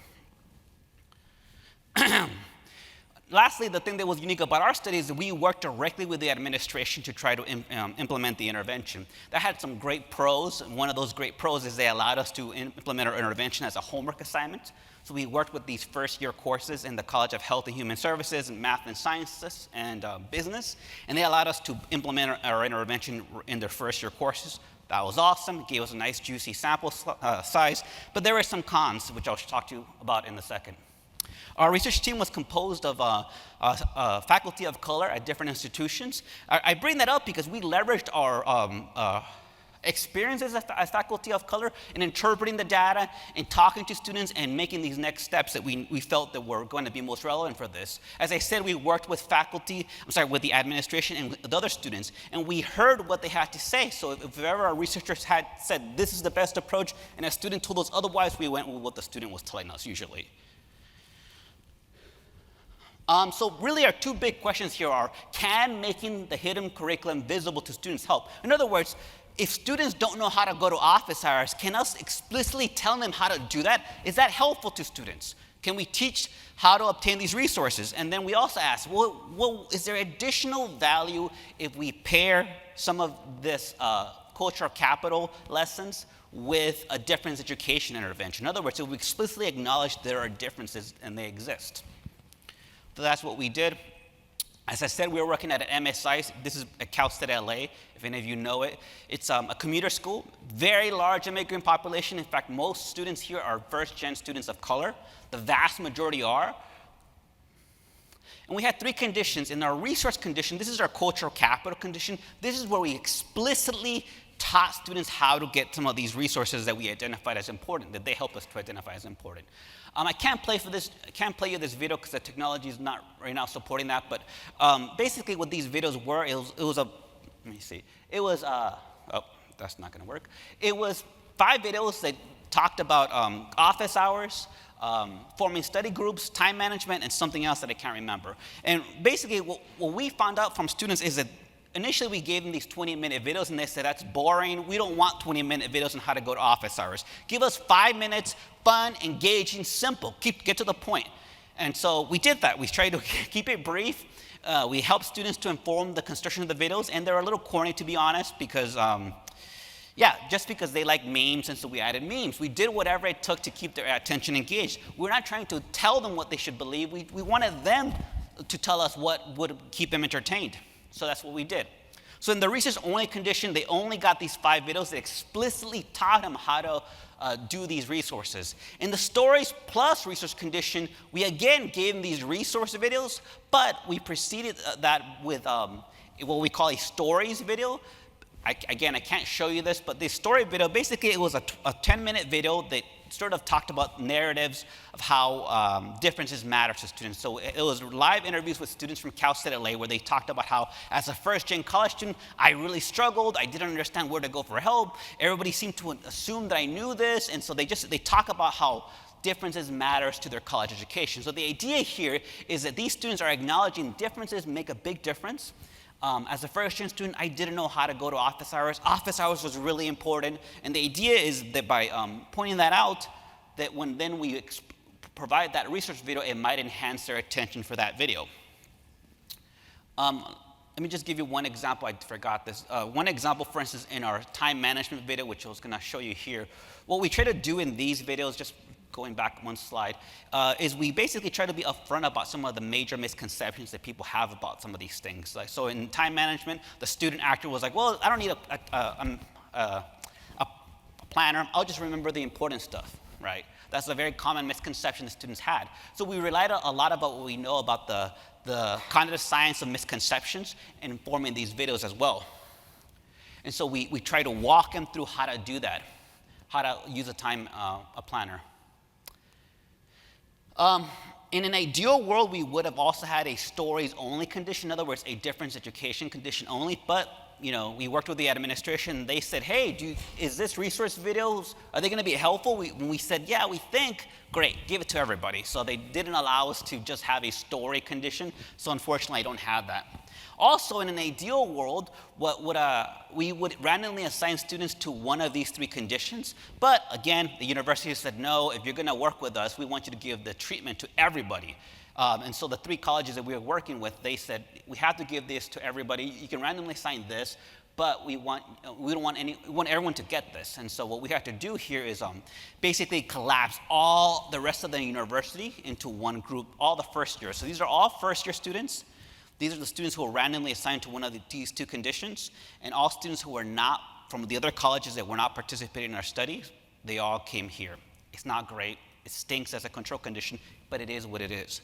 Lastly, the thing that was unique about our study is that we worked directly with the administration to try to implement the intervention. That had some great pros, and one of those great pros is they allowed us to implement our intervention as a homework assignment. So we worked with these first-year courses in the College of Health and Human Services and Math and Sciences and Business, and they allowed us to implement our intervention in their first-year courses. That was awesome. It gave us a nice, juicy sample size, but there were some cons, which I'll talk to you about in a second. Our research team was composed of faculty of color at different institutions. I bring that up because we leveraged our experiences as faculty of color in interpreting the data and talking to students and making these next steps that we felt that were going to be most relevant for this. As I said, we worked with with the administration and the other students, and we heard what they had to say. So if ever our researchers had said, this is the best approach, and a student told us otherwise, we went with what the student was telling us usually. So really our two big questions here are, can making the hidden curriculum visible to students help? In other words, if students don't know how to go to office hours, can us explicitly tell them how to do that? Is that helpful to students? Can we teach how to obtain these resources? And then we also ask, well, is there additional value if we pair some of this cultural capital lessons with a difference education intervention? In other words, if we explicitly acknowledge there are differences and they exist. So that's what we did. As I said, we were working at an MSI. This is at Cal State LA, if any of you know it. It's a commuter school, very large immigrant population. In fact, most students here are first-gen students of color. The vast majority are. And we had three conditions. In our resource condition, this is our cultural capital condition. This is where we explicitly taught students how to get some of these resources that we identified as important, that they helped us to identify as important. I can't play you this video because the technology is not right now supporting that, but basically what these videos were, let me see. It was, that's not gonna work. It was 5 videos that talked about office hours, forming study groups, time management, and something else that I can't remember. And basically what we found out from students is that initially, we gave them these 20-minute videos, and they said, that's boring. We don't want 20-minute videos on how to go to office hours. Give us 5 minutes, fun, engaging, simple. Get to the point. And so we did that. We tried to keep it brief. We helped students to inform the construction of the videos, and they're a little corny, to be honest, because, just because they like memes, and so we added memes. We did whatever it took to keep their attention engaged. We're not trying to tell them what they should believe. We wanted them to tell us what would keep them entertained. So that's what we did. So in the research-only condition, they only got these 5 videos that explicitly taught them how to do these resources. In the stories plus research condition, we again gave them these resource videos, but we preceded that with what we call a stories video. I can't show you this, but the story video, basically it was a 10-minute video that sort of talked about narratives of how differences matter to students. So it was live interviews with students from Cal State LA where they talked about how, as a first-gen college student, I really struggled. I didn't understand where to go for help. Everybody seemed to assume that I knew this, and so they talk about how differences matters to their college education. So the idea here is that these students are acknowledging differences make a big difference. As a first-gen student, I didn't know how to go to office hours. Office hours was really important. And the idea is that by pointing that out, that when then we provide that research video, it might enhance their attention for that video. Let me just give you one example. I forgot this. One example, for instance, in our time management video, which I was going to show you here. What we try to do in these videos, just going back one slide, is we basically try to be upfront about some of the major misconceptions that people have about some of these things. Like, so in time management, the student actor was like, well, I don't need a planner. I'll just remember the important stuff, right? That's a very common misconception that students had. So we relied a lot about what we know about the cognitive science of misconceptions in informing these videos as well. And so we try to walk them through how to do that, how to use a planner. In an ideal world, we would have also had a stories-only condition, in other words, a difference education condition only, but we worked with the administration. They said, hey, is this resource videos, are they going to be helpful? When we said, yeah, we think, great, give it to everybody. So they didn't allow us to just have a story condition, so unfortunately, I don't have that. Also, in an ideal world, we would randomly assign students to one of these 3 conditions. But again, the university said, no, if you're going to work with us, we want you to give the treatment to everybody. And so the 3 colleges that we were working with, they said, we have to give this to everybody. You can randomly assign this, but we want everyone to get this. And so what we have to do here is basically collapse all the rest of the university into one group, all the first years. So these are all first-year students. These are the students who are randomly assigned to one of these 2 conditions, and all students who are not from the other colleges that were not participating in our study, they all came here. It's not great. It stinks as a control condition, but it is what it is.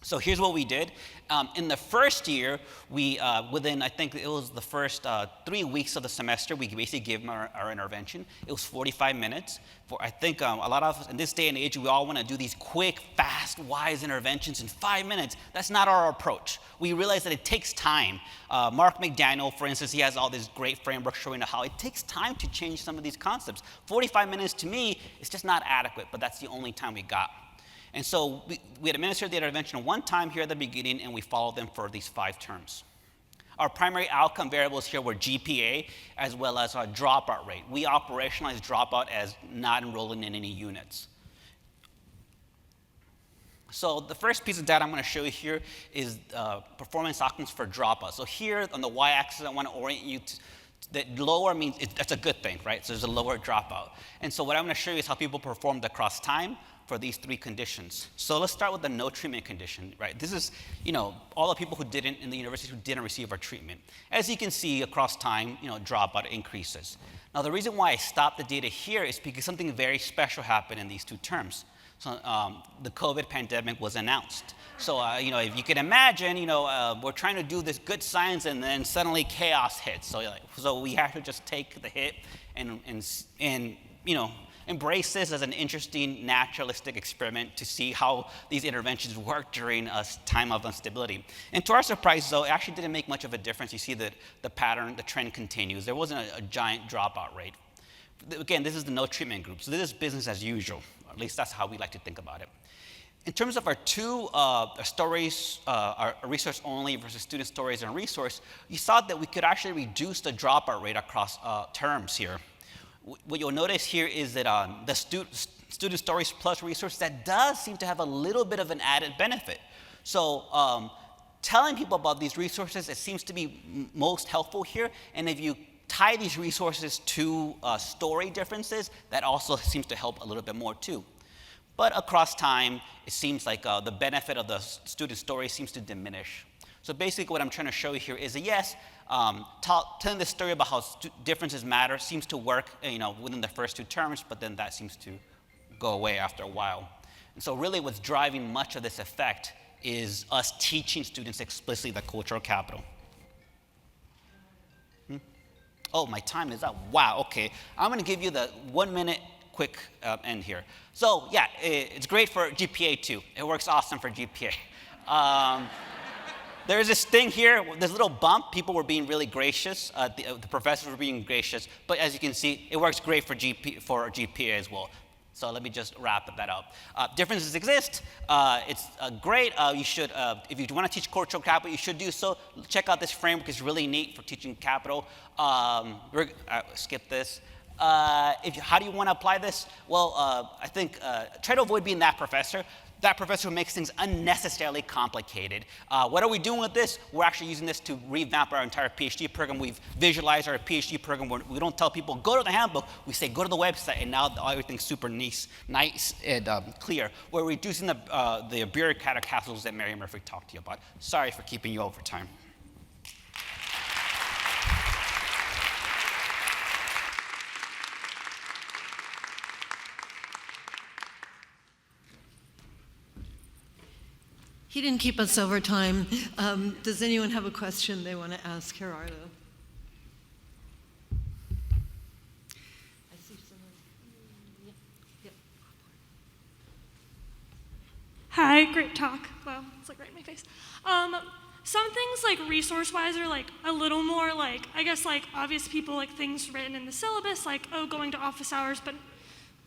So here's what we did. In the first year, we, within, I think it was the first 3 weeks of the semester, we basically gave them our intervention. It was 45 minutes. I think a lot of us, in this day and age, we all want to do these quick, fast, wise interventions in 5 minutes. That's not our approach. We realize that it takes time. Mark McDaniel, for instance, he has all this great framework showing how it takes time to change some of these concepts. 45 minutes to me is just not adequate, but that's the only time we got. And so we had administered the intervention one time here at the beginning, and we followed them for these 5 terms. Our primary outcome variables here were GPA as well as our dropout rate. We operationalized dropout as not enrolling in any units. So the first piece of data I'm going to show you here is performance outcomes for dropout. So here on the y-axis, I want to orient you to that lower means that's a good thing, right? So there's a lower dropout. And so what I'm going to show you is how people performed across time for these 3 conditions. So let's start with the no treatment condition, right? This is, all the people who didn't, in the university who didn't receive our treatment. As you can see across time, dropout increases. Now the reason why I stopped the data here is because something very special happened in these 2 terms. So the COVID pandemic was announced. So, if you can imagine, we're trying to do this good science and then suddenly chaos hits. So we have to just take the hit and embrace this as an interesting naturalistic experiment to see how these interventions work during a time of instability. And to our surprise, though, it actually didn't make much of a difference. You see that the pattern, the trend continues. There wasn't a giant dropout rate. Again, this is the no treatment group. So this is business as usual. At least that's how we like to think about it. In terms of our 2 stories, our resource only versus student stories and resource, you saw that we could actually reduce the dropout rate across terms here. What you'll notice here is that the student stories plus resource, that does seem to have a little bit of an added benefit. So telling people about these resources, it seems to be most helpful here. And if you tie these resources to story differences, that also seems to help a little bit more too. But across time, it seems like the benefit of the student story seems to diminish. So basically what I'm trying to show you here is that yes, telling the story about how differences matter seems to work within the first 2 terms, but then that seems to go away after a while. And so really what's driving much of this effect is us teaching students explicitly the cultural capital. Oh, my time is up. Wow, okay. I'm going to give you the 1-minute quick end here. So yeah, it's great for GPA too. It works awesome for GPA. There's this thing here, this little bump. People were being really gracious. The professors were being gracious. But as you can see, it works great for GPA as well. So let me just wrap that up. Differences exist. It's great. You should, if you want to teach cultural capital, you should do so. Check out this framework. It's really neat for teaching capital. Skip this. How do you want to apply this? Well, I think try to avoid being that professor. That professor who makes things unnecessarily complicated. What are we doing with this? We're actually using this to revamp our entire PhD program. We've visualized our PhD program. We don't tell people, go to the handbook. We say, go to the website, and now everything's super nice and clear. We're reducing the bureaucratic hassles that Mary Murphy talked to you about. Sorry for keeping you over time. He didn't keep us over time. Does anyone have a question they want to ask Gerardo? I see someone. Yep. Hi, great talk. Wow, it's like right in my face. Some things like resource-wise are like a little more like, I guess like obvious people, like things written in the syllabus, like, oh, going to office hours, but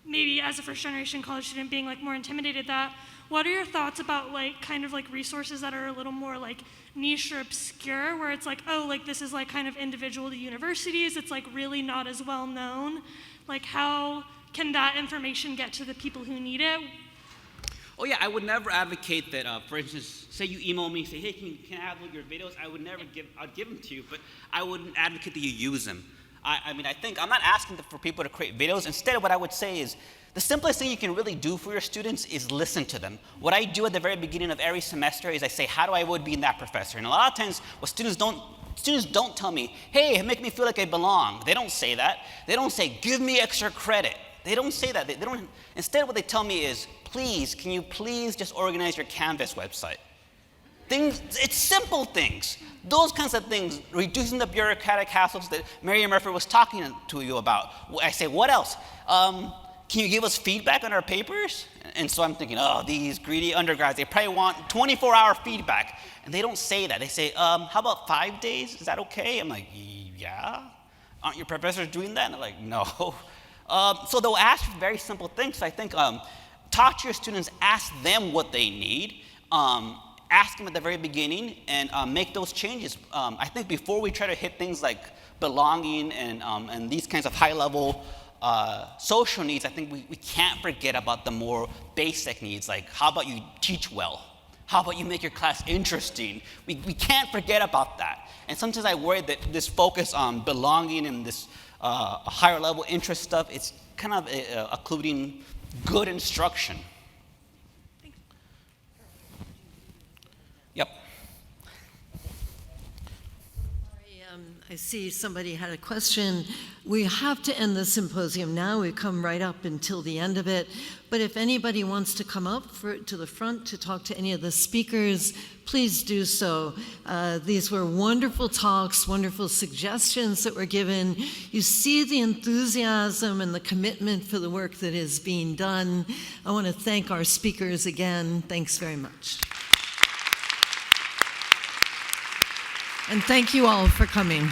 maybe as a first-generation college student being like more intimidated that. What are your thoughts about like kind of like resources that are a little more like niche or obscure, where it's like, oh, like this is like kind of individual to universities, it's like really not as well known? Like how can that information get to the people who need it? Oh yeah, I would never advocate that, for instance, say you email me, say, hey, can I have your videos? I'd give them to you, but I wouldn't advocate that you use them. I mean, I think I'm not asking for people to create videos. Instead, what I would say is the simplest thing you can really do for your students is listen to them. What I do at the very beginning of every semester is I say, how do I avoid being that professor? And a lot of times, what students don't tell me, hey, make me feel like I belong. They don't say that. They don't say, give me extra credit. They don't say that. They don't. Instead, what they tell me is, please, can you please just organize your Canvas website? Things, it's simple things. Those kinds of things, reducing the bureaucratic hassles that Mary Murphy was talking to you about. I say, what else? Can you give us feedback on our papers? And so I'm thinking, oh, these greedy undergrads, they probably want 24-hour feedback. And they don't say that. They say, how about 5 days? Is that okay? I'm like, yeah. Aren't your professors doing that? And they're like, no. So they'll ask for very simple things. So I think talk to your students, ask them what they need. Ask them at the very beginning and make those changes. I think before we try to hit things like belonging and these kinds of high-level social needs, I think we can't forget about the more basic needs, like how about you teach well? How about you make your class interesting? We can't forget about that. And sometimes I worry that this focus on belonging and this higher-level interest stuff, it's kind of occluding good instruction. Yep. I see somebody had a question. We have to end the symposium now. We've come right up until the end of it. But if anybody wants to come up to the front to talk to any of the speakers, please do so. These were wonderful talks, wonderful suggestions that were given. You see the enthusiasm and the commitment for the work that is being done. I want to thank our speakers again. Thanks very much. And thank you all for coming.